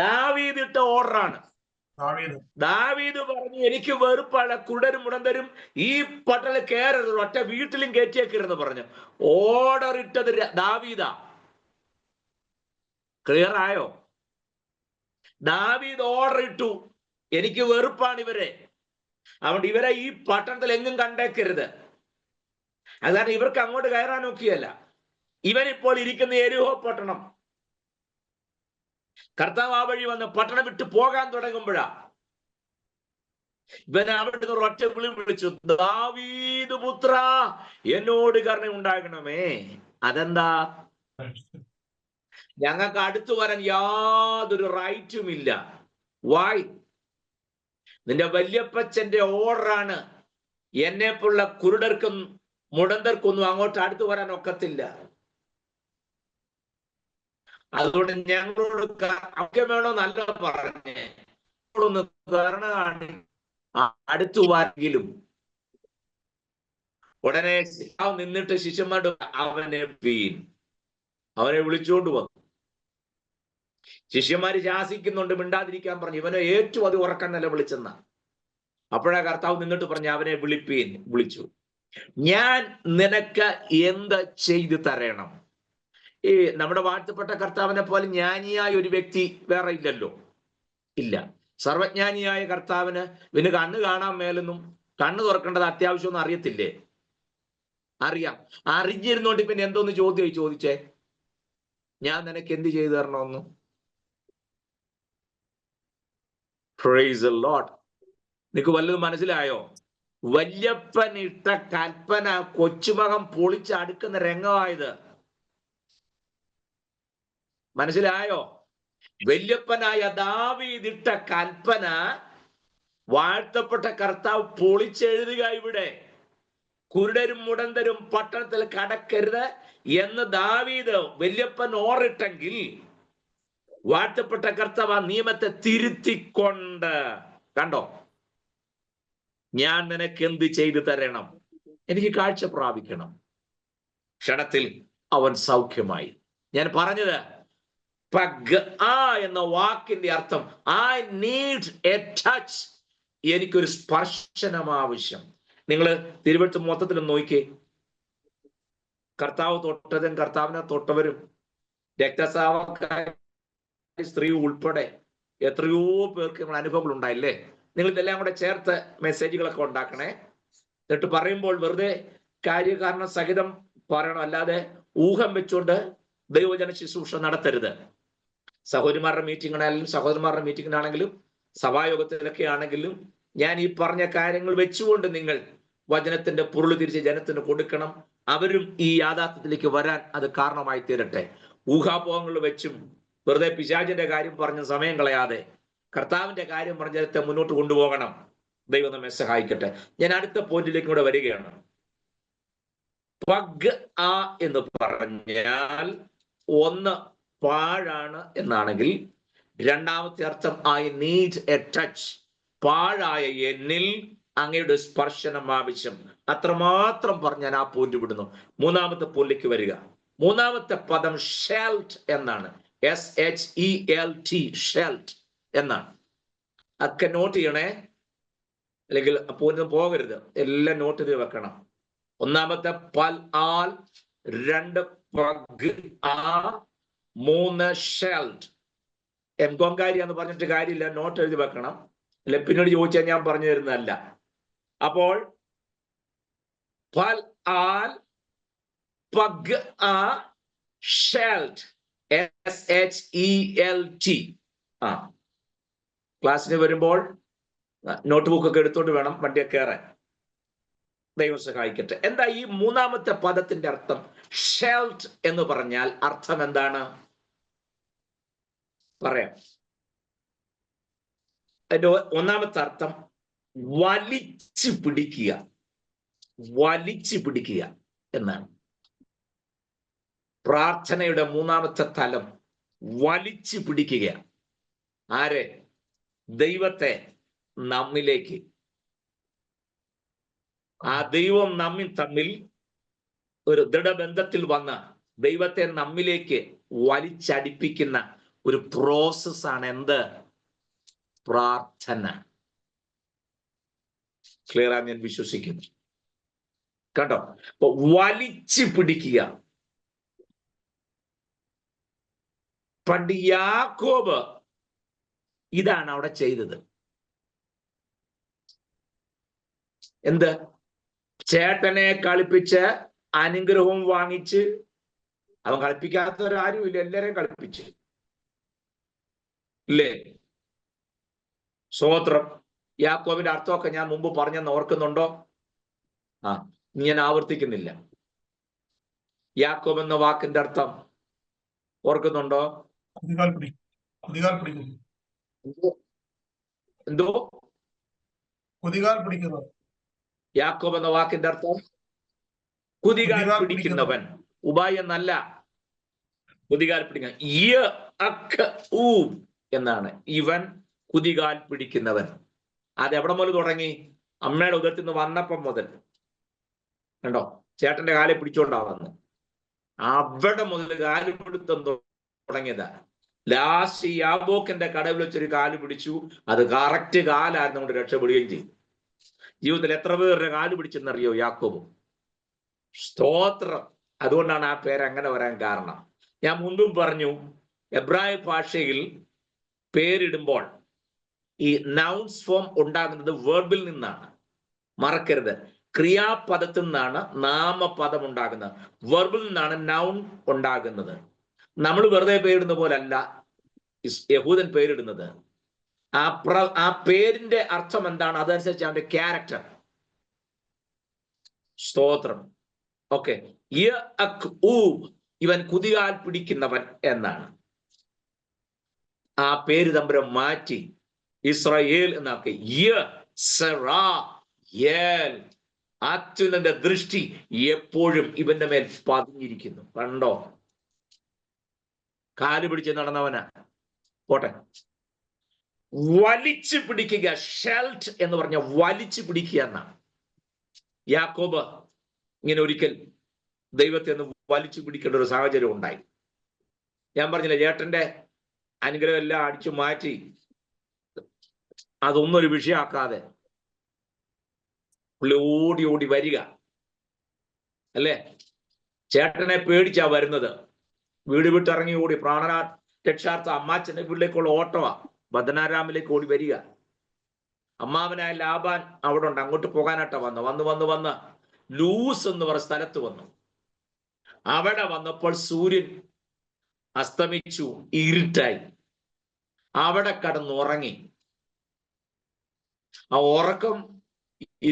ദാവീദ് ഇട്ട ഓർഡറാണ്. ദാവീദ് പറഞ്ഞു, എനിക്ക് വെറുപ്പാണ് കുരുടരും മുടന്തരും ഈ പട്ടണത്തിൽ കയറരുത്, ഒറ്റ വീട്ടിലും കയറ്റിയേക്കരുന്ന് പറഞ്ഞു. ഓർഡർ ഇട്ടത് ദാവീദാ. ക്ലിയർ ആയോ? ദാവീദ് ഓർഡർ ഇട്ടു, എനിക്ക് വെറുപ്പാണ് ഇവരെ, അതുകൊണ്ട് ഇവരെ ഈ പട്ടണത്തിൽ എങ്ങും കണ്ടേക്കരുത്. അതാണ് ഇവർക്ക് അങ്ങോട്ട് കയറാൻ നോക്കിയല്ല. ഇവനിപ്പോൾ ഇരിക്കുന്ന യെരിഹോ പട്ടണം. കർത്താവ് ആ വഴി വന്ന് പട്ടണം വിട്ടു പോകാൻ തുടങ്ങുമ്പോഴാ ഇവൻ അവിടെ നിന്ന് ഒറ്റ വിളി വിളിച്ചു, ദാവീദ് പുത്ര എന്നോട് കരുണ ഉണ്ടാകണമേ. അതെന്താ? ഞങ്ങൾക്ക് അടുത്തു വരാൻ യാതൊരു റൈറ്റും ഇല്ല. വായ്, നിന്റെ വല്യപ്പച്ചന്റെ ഓർഡറാണ്. എന്നെപ്പോലുള്ള കുരുടർക്കും മുടന്തർക്കൊന്നും അങ്ങോട്ട് അടുത്തു വരാൻ ഒക്കത്തില്ല. അതുകൊണ്ട് ഞങ്ങളോട് ഒക്കെ വേണോ നല്ല പറഞ്ഞേ, ഒന്ന് കരുണ കാണി അടുത്തു വാരെങ്കിലും. ഉടനെ നിന്നിട്ട് ശിഷ്യന്മാരുടെ അവനെ വിളിച്ചുകൊണ്ട് വന്നു. ശിഷ്യന്മാര് ശാസിക്കുന്നുണ്ട്, മിണ്ടാതിരിക്കാൻ പറഞ്ഞു. ഇവനെ ഏറ്റവും അത് ഉറക്കാൻ നില വിളിച്ചെന്ന. അപ്പോഴാ കർത്താവ് നിന്നിട്ട് പറഞ്ഞു, അവനെ വിളിപ്പീൻ. വിളിച്ചു. ഞാൻ നിനക്ക് എന്ത് ചെയ്തു തരണം? ഈ നമ്മുടെ വാഴ്ത്തപ്പെട്ട കർത്താവിനെ പോലെ ജ്ഞാനിയായ ഒരു വ്യക്തി വേറെ ഇല്ലല്ലോ. ഇല്ല. സർവജ്ഞാനിയായ കർത്താവിന് പിന്നെ കണ്ണ് കാണാൻ മേലെന്നും കണ്ണ് തുറക്കേണ്ടത് അത്യാവശ്യമൊന്നും അറിയത്തില്ലേ? അറിയാം. അറിഞ്ഞിരുന്നോണ്ട് പിന്നെ എന്തോന്ന് ചോദിച്ചേ, ഞാൻ നിനക്ക് എന്ത് ചെയ്തു തരണമെന്ന്? Price the Lord. നിനക്ക് വല്ലതും മനസ്സിലായോ? വല്യപ്പൻ ഇട്ട കൽപ്പന കൊച്ചുമകൻ പൊളിച്ചടുക്കുന്ന രംഗമായത്. മനസ്സിലായോ? വല്യപ്പനായ ദാവീദിട്ട കൽപ്പന വാഴ്ത്തപ്പെട്ട കർത്താവ് പൊളിച്ചെഴുതുക. ഇവിടെ കുരുടരും മുടന്തരും പട്ടണത്തിൽ കടക്കരുത് എന്ന് ദാവീദ് വല്യപ്പൻ ഓറിട്ടെങ്കിൽ വാഴ്ത്തപ്പെട്ട കർത്താവ് ആ നിയമത്തെ തിരുത്തിക്കൊണ്ട്, കണ്ടോ, ഞാൻ നിനക്ക് എന്ത് ചെയ്തു തരണം? എനിക്ക് കാഴ്ച പ്രാപിക്കണം. ക്ഷണത്തിൽ അവൻ സൗഖ്യമായി. ഞാൻ പറഞ്ഞത് പഗ് ആ എന്ന വാക്കിന്റെ അർത്ഥം ഐ നീഡ് എ ടച്ച്. എനിക്കൊരു സ്പർശനം ആവശ്യം. നിങ്ങൾ തിരുവഴുത്ത് മൊത്തത്തിൽ നോക്കിക്കേ. കർത്താവ് തൊട്ടതും കർത്താവിനെ തൊട്ടവരും രക്തസ്രാവക്കാരി സ്ത്രീ ഉൾപ്പെടെ എത്രയോ പേർക്ക് നമ്മൾ അനുഭവങ്ങൾ ഉണ്ടായില്ലേ? നിങ്ങൾ ഇതെല്ലാം കൂടെ ചേർത്ത് മെസ്സേജുകളൊക്കെ ഉണ്ടാക്കണേ. എന്നിട്ട് പറയുമ്പോൾ വെറുതെ കാര്യകാരണ സഹിതം പറയണം, അല്ലാതെ ഊഹം വെച്ചുകൊണ്ട് ദൈവജന ശുശ്രൂഷ നടത്തരുത്. സഹോദരിമാരുടെ മീറ്റിങ്ങിനാണെങ്കിലും സഹോദരന്മാരുടെ മീറ്റിങ്ങിനാണെങ്കിലും സഭായോഗത്തിലൊക്കെ ആണെങ്കിലും ഞാൻ ഈ പറഞ്ഞ കാര്യങ്ങൾ വെച്ചുകൊണ്ട് നിങ്ങൾ വചനത്തിന്റെ പൊരുൾ തിരിച്ച് ജനത്തിന് കൊടുക്കണം. അവരും ഈ യാഥാർത്ഥ്യത്തിലേക്ക് വരാൻ അത് കാരണമായി തീരട്ടെ. ഊഹാപോഹങ്ങൾ വെച്ചും വെറുതെ പിശാചിന്റെ കാര്യം പറഞ്ഞ സമയം കളയാതെ കർത്താവിന്റെ കാര്യം പറഞ്ഞ ജനത്തെ മുന്നോട്ട് കൊണ്ടുപോകണം. ദൈവം നമ്മെ സഹായിക്കട്ടെ. ഞാൻ അടുത്ത പോയിന്റിലേക്ക് കൂടെ വരികയാണ്. പഗ് ആ എന്ന് പറഞ്ഞാൽ ഒന്ന് പാഴാണ് എന്നാണെങ്കിൽ, രണ്ടാമത്തെ അർത്ഥം ഐ നീഡ് എ ടച്ച്. പാഴായ എന്നിൽ അങ്ങയുടെ സ്പർശനം ആവശ്യം. അത്രമാത്രം പറഞ്ഞ് ഞാൻ ആ പോയിന്റ് വിടുന്നു. മൂന്നാമത്തെ പോയിന്റിലേക്ക് വരിക. മൂന്നാമത്തെ പദം ഷെൽറ്റ് എന്നാണ്. SHELT, ഷെൽറ്റ് എന്നാണ്. ഒക്കെ നോട്ട് ചെയ്യണേ, അല്ലെങ്കിൽ പോയിന്റ് പോകരുത്. എല്ലാം നോട്ട് ചെയ്ത് വെക്കണം. ഒന്നാമത്തെ പൽ ആൽ, രണ്ട് പഗ് ആ, മൂന്ന് ഷെൽറ്റ്. എംകോംകാരി എന്ന് പറഞ്ഞിട്ട് കാര്യമില്ല, നോട്ട് എഴുതി വെക്കണം. അല്ലെ പിന്നീട് ചോദിച്ചാൽ ഞാൻ പറഞ്ഞു തരുന്നതല്ല. അപ്പോൾ പൽ ആൽ, പഗ് ആ, ഷെൽറ്റ്, SHELT. ആ, ക്ലാസ്സിന് വരുമ്പോൾ നോട്ട് ബുക്ക് ഒക്കെ എടുത്തോണ്ട് വേണം വണ്ടിയൊക്കെ കയറാൻ. ദൈവം സഹായിക്കട്ടെ. എന്താ ഈ മൂന്നാമത്തെ പദത്തിന്റെ അർത്ഥം? ഷെൽറ്റ് എന്ന് പറഞ്ഞാൽ അർത്ഥം എന്താണ് പറയാം. അതിന്റെ ഒന്നാമത്തെ അർത്ഥം വലിച്ചു പിടിക്കുക. വലിച്ചു പിടിക്കുക എന്നാണ്. പ്രാർത്ഥനയുടെ മൂന്നാമത്തെ തലം വലിച്ചു പിടിക്കുക. ആരെ? ദൈവത്തെ നമ്മിലേക്ക്. ആ ദൈവം നമ്മിൽ തമ്മിൽ ഒരു ദൃഢബന്ധത്തിൽ വന്ന ദൈവത്തെ നമ്മിലേക്ക് വലിച്ചടിപ്പിക്കുന്ന ഒരു പ്രോസസ്സാണ് എന്ത്? പ്രാർത്ഥന. ക്ലിയർ ആണെന്ന് ഞാൻ വിശ്വസിക്കുന്നു. കണ്ടോ? അപ്പൊ വലിച്ചു പിടിക്കുക. പണ്ട് യാക്കോബ് ഇതാണ് അവിടെ ചെയ്തത്. എന്ത്? ചേട്ടനെ കളിപ്പിച്ച് അനുഗ്രഹവും വാങ്ങിച്ച്, അവൻ കളിപ്പിക്കാത്തവരാരും ഇല്ല, എല്ലാരെയും കളിപ്പിച്ച് ഇല്ലേ? സ്തോത്രം. യാക്കോബിന്റെ അർത്ഥമൊക്കെ ഞാൻ മുമ്പ് പറഞ്ഞെന്ന് ഓർക്കുന്നുണ്ടോ? ആ, ഞാൻ ആവർത്തിക്കുന്നില്ല. യാക്കോബ് എന്ന വാക്കിന്റെ അർത്ഥം ഓർക്കുന്നുണ്ടോ? എന്തോ? കുതികാൽ പിടിക്കുന്നത്. യാക്കോബ് എന്ന വാക്കിന്റെ അർത്ഥം കുതികാൽ പിടിക്കുന്നവൻ. ഉബായി എന്നല്ല, കുതികാൽ പിടിക്കുന്ന എന്നാണ്. ഇവൻ കുതികാൽ പിടിക്കുന്നവൻ. അത് എവിടെ മുതൽ തുടങ്ങി? അമ്മയുടെ ഉദരത്തിൽ നിന്ന് വന്നപ്പം മുതൽ. കണ്ടോ? ചേട്ടന്റെ കാലെ പിടിച്ചോണ്ടാ വന്ന്. അവിടെ മുതൽ കാല് പിടുത്തം തുടങ്ങിയതാ. ലാസ്റ്റ് യാബോക്കിന്റെ കടവിൽ വെച്ചൊരു കാല് പിടിച്ചു. അത് കറക്റ്റ് കാലായിരുന്നു കൊണ്ട് രക്ഷപ്പെടുകയും ചെയ്തു. ജീവിതത്തിൽ എത്ര പേരുടെ കാല് പിടിച്ചെന്നറിയോ യാക്കോബ്? സ്തോത്രം. അതുകൊണ്ടാണ് ആ പേര് അങ്ങനെ വരാൻ കാരണം. ഞാൻ മുൻപും പറഞ്ഞു, എബ്രായ ഭാഷയിൽ പേരിടുമ്പോൾ ഈ നൗൺസ് ഫോം ഉണ്ടാകുന്നത് വേർബിൽ നിന്നാണ്. മറക്കരുത്, ക്രിയാപദത്തിൽ നിന്നാണ് നാമപദം ഉണ്ടാകുന്നത്. വെർബിൽ നിന്നാണ് നൗൺ ഉണ്ടാകുന്നത്. നമ്മൾ വെറുതെ പേരിടുന്ന പോലല്ല യഹൂദൻ പേരിടുന്നത്. ആ പേരിന്റെ അർത്ഥം എന്താണ്, അതനുസരിച്ച് അവന്റെ ക്യാരക്ടർ. സ്തോത്രം. ഓക്കെ, ഇവൻ കുതികാൽ പിടിക്കുന്നവൻ എന്നാണ്. ആ പേര് തമ്പുരാൻ മാറ്റി ഇസ്രായേൽ എന്നാക്കി. അത്യുന്നതന്റെ ദൃഷ്ടി എപ്പോഴും ഇവന്റെ മേൽ പതിഞ്ഞിരിക്കുന്നു. കണ്ടോ, കാല് പിടിച്ച് നടന്നവനാ. പോട്ടെ, വലിച്ചു പിടിക്കുക. ഷെൽറ്റ് എന്ന് പറഞ്ഞ വലിച്ചു പിടിക്കുക എന്നാണ്. യാക്കോബ് ഇങ്ങനെ ഒരിക്കൽ ദൈവത്തെ ഒന്ന് വലിച്ചു പിടിക്കേണ്ട ഒരു സാഹചര്യം ഉണ്ടായി. ഞാൻ പറഞ്ഞില്ല, ചേട്ടന്റെ അനുഗ്രഹം എല്ലാം അടിച്ചു മാറ്റി അതൊന്നും ഒരു വിഷയമാക്കാതെ പുള്ളി ഓടി ഓടി വരിക അല്ലേ. ചേട്ടനെ പേടിച്ചാ വരുന്നത്. വീട് വിട്ടിറങ്ങി ഓടി പ്രാണനാ രക്ഷാർത്ഥ അമ്മാച്ചന്റെ വീട്ടിലേക്കുള്ള ഓട്ടമാ. ബദനാരാമിലേക്ക് ഓടി വരിക. അമ്മാവനായ ലാബാൻ അവിടെ ഉണ്ട്, അങ്ങോട്ട് പോകാനായിട്ടാ വന്ന് ലൂസ് എന്ന് പറഞ്ഞ സ്ഥലത്ത് വന്നു. അവിടെ വന്നപ്പോൾ സൂര്യൻ അസ്തമിച്ചു, ഇരുട്ടായി. അവിടെ കടന്നുറങ്ങി. ആ ഉറക്കം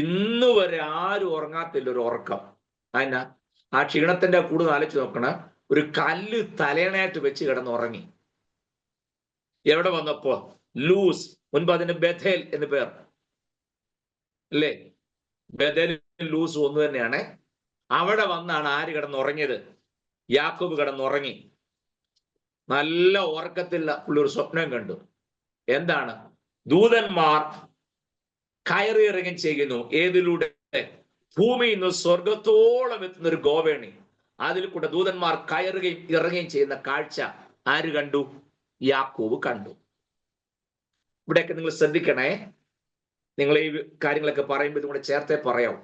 ഇന്ന് വരെ ആരും ഉറങ്ങാത്തില്ല, ഒരു ഉറക്കം. അതിനാ ആ ക്ഷീണത്തിന്റെ കൂടുതൽ ആലോചിച്ച് നോക്കണ, ഒരു കല്ല് തലയണയായിട്ട് വെച്ച് കിടന്നുറങ്ങി. എവിടെ വന്നപ്പോ ലൂസ്, മുൻപ് അതിന് ബഥേൽ എന്ന് പേർ അല്ലേ. ബഥേൽ ലൂസ് ഒന്ന് തന്നെയാണ്. അവിടെ വന്നാണ് ആര് കിടന്നുറങ്ങിയത്? യാക്കോബ് കിടന്നുറങ്ങി. നല്ല ഉറക്കത്തിൽ പുള്ളി ഒരു സ്വപ്നം കണ്ടു. എന്താണ്? ദൂതന്മാർ കയറി ഇറങ്ങി ചെയ്യുന്നു. ഏതിലൂടെ? ഭൂമിയിൽ നിന്ന് സ്വർഗത്തോളം എത്തുന്ന ഒരു ഗോവേണി, അതിൽ കൂടെ ദൂതന്മാർ കയറുകയും ഇറങ്ങുകയും ചെയ്യുന്ന കാഴ്ച ആര് കണ്ടു? യാക്കോബ് കണ്ടു. ഇവിടെയൊക്കെ നിങ്ങൾ ശ്രദ്ധിക്കണേ. നിങ്ങൾ ഈ കാര്യങ്ങളൊക്കെ പറയുമ്പോൾ ഇതും കൂടെ ചേർത്തേ പറയാം.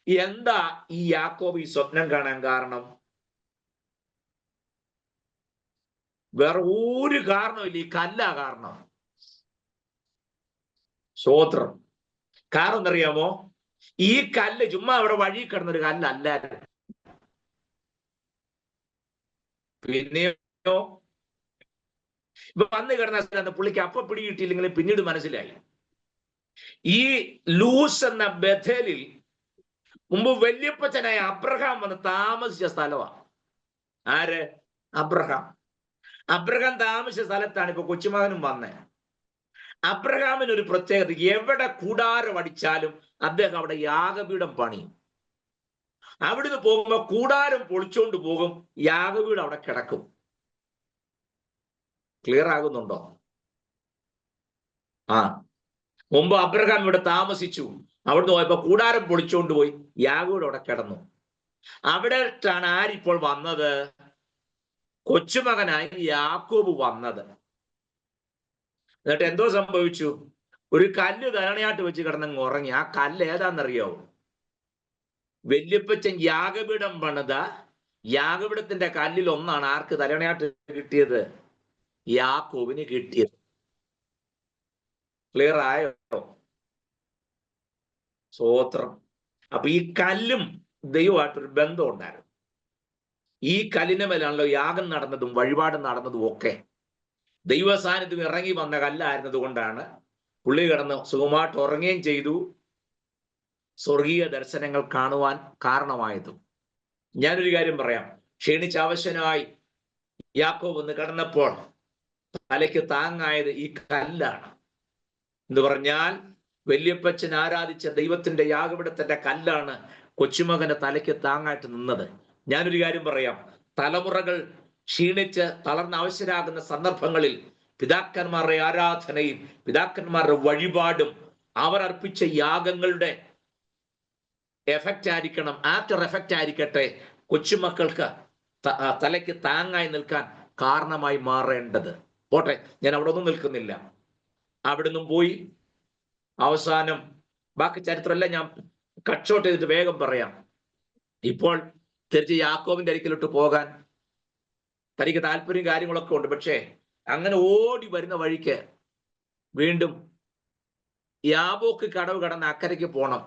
എന്താ ഈ യാക്കോബ് ഈ സ്വപ്നം കാണാൻ കാരണം? വേറെ ഒരു കാരണമില്ല, ഈ കല്ലാ കാരണം. സ്തോത്രം. കാരണം എന്നറിയാമോ? ഈ കല്ല് ചുമ്മാ അവിടെ വഴി കിടന്നൊരു കല്ലല്ലായിരുന്നു. പിന്നെയോ ഇപ്പൊ വന്ന് കിടന്ന സ്ഥലത്ത് പുള്ളിക്ക് അപ്പ പിടി കിട്ടിയില്ലെങ്കിൽ പിന്നീട് മനസ്സിലായി. ഈ ലൂസ് എന്ന ബഥേലിൽ മുമ്പ് വല്യപ്പച്ചനായ അബ്രഹാം വന്ന് താമസിച്ച സ്ഥലമാണ്. ആര്? അബ്രഹാം. അബ്രഹാം താമസിച്ച സ്ഥലത്താണ് ഇപ്പൊ കൊച്ചുമകനും വന്നേ. അബ്രഹാമിന് ഒരു പ്രത്യേകത, എവിടെ കൂടാരം അടിച്ചാലും അദ്ദേഹം അവിടെ യാഗപീഠം പണിയും. അവിടുന്ന് പോകുമ്പോ കൂടാരം പൊളിച്ചോണ്ട് പോകും, യാഗപീഠം അവിടെ കിടക്കും. ക്ലിയർ ആകുന്നുണ്ടോ? മുമ്പ് അബ്രഹാം ഇവിടെ താമസിച്ചു, അവിടുന്ന് പോയപ്പോ കൂടാരം പൊളിച്ചോണ്ട് പോയി, യാഗപീഠം അവിടെ കിടന്നു. അവിടെയാണ് ആരിപ്പോൾ വന്നത്? കൊച്ചുമകനായി യാക്കോബ് വന്നത്. എന്നിട്ട് എന്തോ സംഭവിച്ചു? ഒരു കല്ല് തലണയായിട്ട് വെച്ച് കിടന്നങ്ങ് ഉറങ്ങി. ആ കല്ല് ഏതാണെന്നറിയാവോ? വല്യപ്പച്ചൻ യാഗപീഠം പണിത യാഗപീഠത്തിന്റെ കല്ലിൽ ഒന്നാണ് ആർക്ക് തലണയായിട്ട് കിട്ടിയത്? യാക്കോബിന് കിട്ടിയത്. ക്ലിയർ ആയോ? സ്തോത്രം. അപ്പൊ ഈ കല്ലും ദൈവമായിട്ടൊരു ബന്ധം ഉണ്ടായിരുന്നു. ഈ കല്ലിന്റെ മേലാണല്ലോ യാഗം നടന്നതും വഴിപാട് നടന്നതും ഒക്കെ. ദൈവ സാന്നിധ്യം ഇറങ്ങി വന്ന കല്ലായിരുന്നത് കൊണ്ടാണ് പുള്ളി കിടന്ന് സുഖമായിട്ട് ഉറങ്ങുകയും ചെയ്തു, സ്വർഗീയ ദർശനങ്ങൾ കാണുവാൻ കാരണമായതും. ഞാനൊരു കാര്യം പറയാം. ക്ഷീണിച്ചാവശ്യനായി യാക്കോബ് ഒന്ന് കിടന്നപ്പോൾ തലയ്ക്ക് താങ്ങായത് ഈ കല്ലാണ്. എന്ന് പറഞ്ഞാൽ വല്യപ്പച്ചൻ ആരാധിച്ച ദൈവത്തിന്റെ യാഗപീഠത്തിന്റെ കല്ലാണ് കൊച്ചുമകന്റെ തലയ്ക്ക് താങ്ങായിട്ട് നിന്നത്. ഞാനൊരു കാര്യം പറയാം. തലമുറകൾ ക്ഷീണിച്ച് തളർന്ന അവശരാകുന്ന സന്ദർഭങ്ങളിൽ പിതാക്കന്മാരുടെ ആരാധനയും പിതാക്കന്മാരുടെ വഴിപാടും അവർ അർപ്പിച്ച യാഗങ്ങളുടെ എഫക്റ്റ് ആയിരിക്കണം, ആഫ്റ്റർ എഫക്റ്റ് ആയിരിക്കട്ടെ കൊച്ചുമക്കൾക്ക് തലയ്ക്ക് താങ്ങായി നിൽക്കാൻ കാരണമായി മാറേണ്ടത്. പോട്ടെ, ഞാൻ അവിടെ ഒന്നും നിൽക്കുന്നില്ല. അവിടുന്ന് പോയി അവസാനം ബാക്കി ചരിത്രമെല്ലാം ഞാൻ കട്ട് ഷോട്ട് ചെയ്തിട്ട് വേഗം പറയാം. ഇപ്പോൾ തിരിച്ച് യാക്കോബിന്റെ അരികിലോട്ട് പോകാൻ തനിക്ക് താല്പര്യം കാര്യങ്ങളൊക്കെ ഉണ്ട്. പക്ഷേ അങ്ങനെ ഓടി വരുന്ന വഴിക്ക് വീണ്ടും യാബോക്ക് കടവ് കടന്ന് അക്കരയ്ക്ക് പോകണം.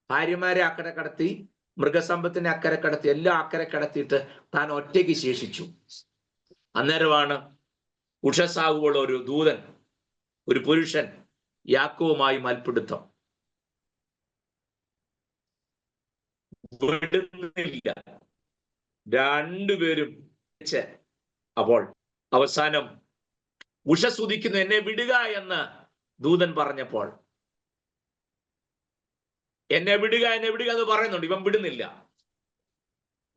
ഭാര്യമാരെ അക്കരെ കടത്തി, മൃഗസമ്പത്തിനെ അക്കരെ കടത്തി, എല്ലാം അക്കരെ കടത്തിയിട്ട് താൻ ഒറ്റയ്ക്ക് ശേഷിച്ചു. അന്നേരമാണ് ഉഷസാകുമ്പോൾ ഒരു ദൂതൻ, ഒരു പുരുഷൻ യാക്കോവുമായി മൽപ്പിടുത്തം. വിടുന്നില്ല, രണ്ടുപേരും. അപ്പോൾ അവസാനം ഉഷസുദിക്കുന്നു, എന്നെ വിടുക എന്ന് ദൂതൻ പറഞ്ഞപ്പോൾ, എന്നെ വിടുക എന്ന് പറയുന്നുണ്ട്. ഇവൻ വിടുന്നില്ല.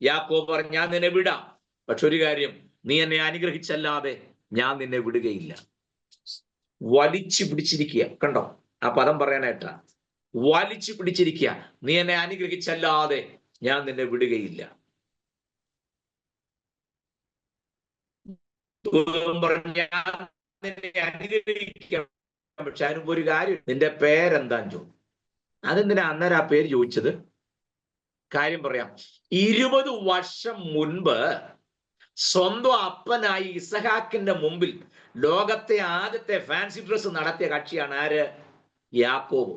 യാക്കോബ് പറഞ്ഞു, ഞാൻ നിന്നെ വിടാം, പക്ഷെ ഒരു കാര്യം, നീ എന്നെ അനുഗ്രഹിച്ചല്ലാതെ ഞാൻ നിന്നെ വിടുകയില്ല. വലിച്ചു പിടിച്ചിരിക്കുക. കണ്ടോ ആ പദം പറയാനായിട്ടാ, വലിച്ചു പിടിച്ചിരിക്കുക. നീ എന്നെ അനുഗ്രഹിച്ചല്ലാതെ ഞാൻ നിന്നെ വിടുകയില്ല. ഞാൻ നിന്നെ അനുഗ്രഹിക്കാം, പക്ഷെ അതിന് ഒരു കാര്യം, നിന്റെ പേരെന്താന്ന് ചോദിച്ചു. അതെന്തിനാ അന്നേരം ആ പേര് ചോദിച്ചത്? കാര്യം പറയാം. 20 വർഷം മുൻപ് സ്വന്തം അപ്പനായി ഇസഹാക്കിന്റെ മുമ്പിൽ ലോകത്തെ ആദ്യത്തെ ഫാൻസി ഡ്രസ് നടത്തിയ കക്ഷിയാണ് ആര്? യാക്കോബ്.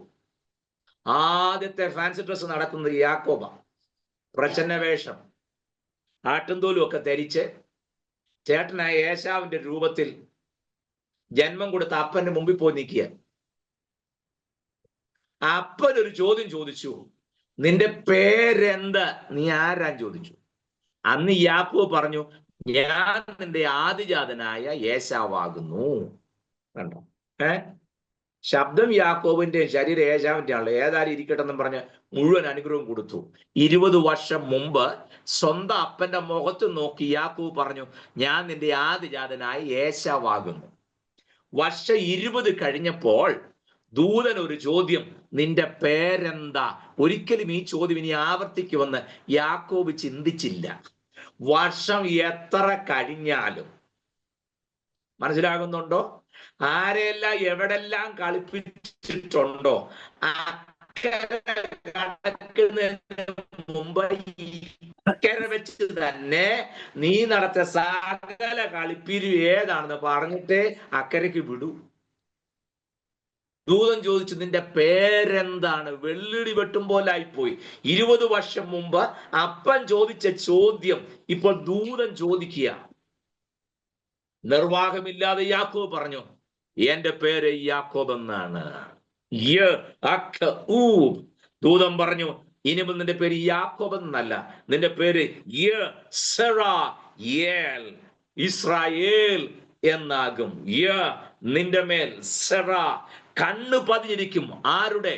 ആദ്യത്തെ ഫാൻസി ഡ്രസ് നടത്തുന്നത് യാക്കോബ. പ്രച്ഛന്ന വേഷം, ആട്ടുംതോലും ഒക്കെ ധരിച്ച് ചേട്ടനായ ഏശാവിന്റെ രൂപത്തിൽ ജന്മം കൊടുത്ത അപ്പന്റെ മുമ്പിൽ പോയി നിൽക്കുക. അപ്പൻ ഒരു ചോദ്യം ചോദിച്ചു, നിന്റെ പേരെന്താ, നീ ആരാന്ന് ചോദിച്ചു. അന്ന് യാക്കോബ് പറഞ്ഞു, ഞാൻ നിന്റെ ആദിജാതനായ ഏശാവാകുന്നു. കണ്ടോ? ശബ്ദം യാക്കോബിന്റെ, ശരീരം ഏശാവിന്റെ ആണല്ലോ. ഏതായാലും ഇരിക്കട്ടെ എന്നും പറഞ്ഞ് മുഴുവൻ അനുഗ്രഹം കൊടുത്തു. 20 വർഷം മുമ്പ് സ്വന്തം അപ്പന്റെ മുഖത്ത് നോക്കി യാക്കോബ് പറഞ്ഞു, ഞാൻ നിന്റെ ആദിജാതനായ ഏശാവാകുന്നു. വർഷം 20 കഴിഞ്ഞപ്പോൾ ദൂതൻ ഒരു ചോദ്യം, നിന്റെ പേരെന്താ? ഒരിക്കലും ഈ ചോദ്യം ഇനി ആവർത്തിക്കുമെന്ന് യാക്കോബ് ചിന്തിച്ചില്ല. വർഷം എത്ര കഴിഞ്ഞാലും, മനസ്സിലാകുന്നുണ്ടോ? ആരെല്ലാം എവിടെല്ലാം കളിപ്പിച്ചിട്ടുണ്ടോ, കടക്കുന്നതിന് മുമ്പ് അക്കരെ വെച്ച് തന്നെ നീ നടത്തിയ സകല കളിപ്പിരി ഏതാണെന്ന് പറഞ്ഞിട്ട് അക്കരയ്ക്ക് വിടൂ. ദൂതൻ ചോദിച്ചു, നിന്റെ പേരെന്താണ്? വെള്ളിടി വെട്ടും പോലെ ആയിപ്പോയി. 20 വർഷം മുമ്പ് അപ്പൻ ചോദിച്ച ചോദ്യം ഇപ്പോൾ ദൂതൻ ചോദിക്കുക. നിർവാഹമില്ലാതെ യാക്കോബ് പറഞ്ഞു, എന്റെ പേര് യാക്കോബ് എന്നാണ്. ദൂതൻ പറഞ്ഞു, ഇനി നിന്റെ പേര് യാക്കോബ് എന്നല്ല, നിന്റെ പേര് ഇസ്രായേൽ എന്നാകും. നിന്റെ മേൽ കണ്ണ് പതിഞ്ഞിരിക്കും. ആരുടെ?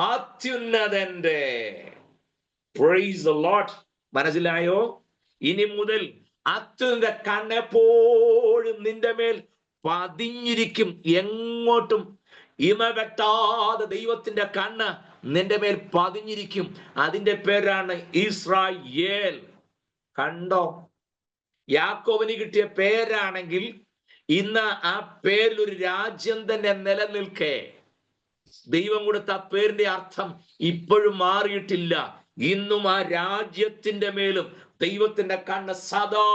അത്യുന്നതന്റെ. Praise the Lord. മനസ്സിലായോ? ഇനി മുതൽ അത്യുന്നത കണ്ണെപ്പോഴും നിന്റെ മേൽ പതിഞ്ഞിരിക്കും. എങ്ങോട്ടും ഇമവെട്ടാതെ ദൈവത്തിന്റെ കണ്ണ് നിന്റെ മേൽ പതിഞ്ഞിരിക്കും. അതിന്റെ പേരാണ് ഇസ്രായേൽ. കണ്ടോ? യാക്കോബിന് കിട്ടിയ പേരാണെങ്കിൽ ഇന്ന് ആ പേരിൽ ഒരു രാജ്യം തന്നെ നിലനിൽക്കേ. ദൈവം കൊടുത്ത ആ പേരിന്റെ അർത്ഥം ഇപ്പോഴും മാറിയിട്ടില്ല. ഇന്നും ആ രാജ്യത്തിന്റെ മേലും ദൈവത്തിന്റെ കണ്ണ് സദാ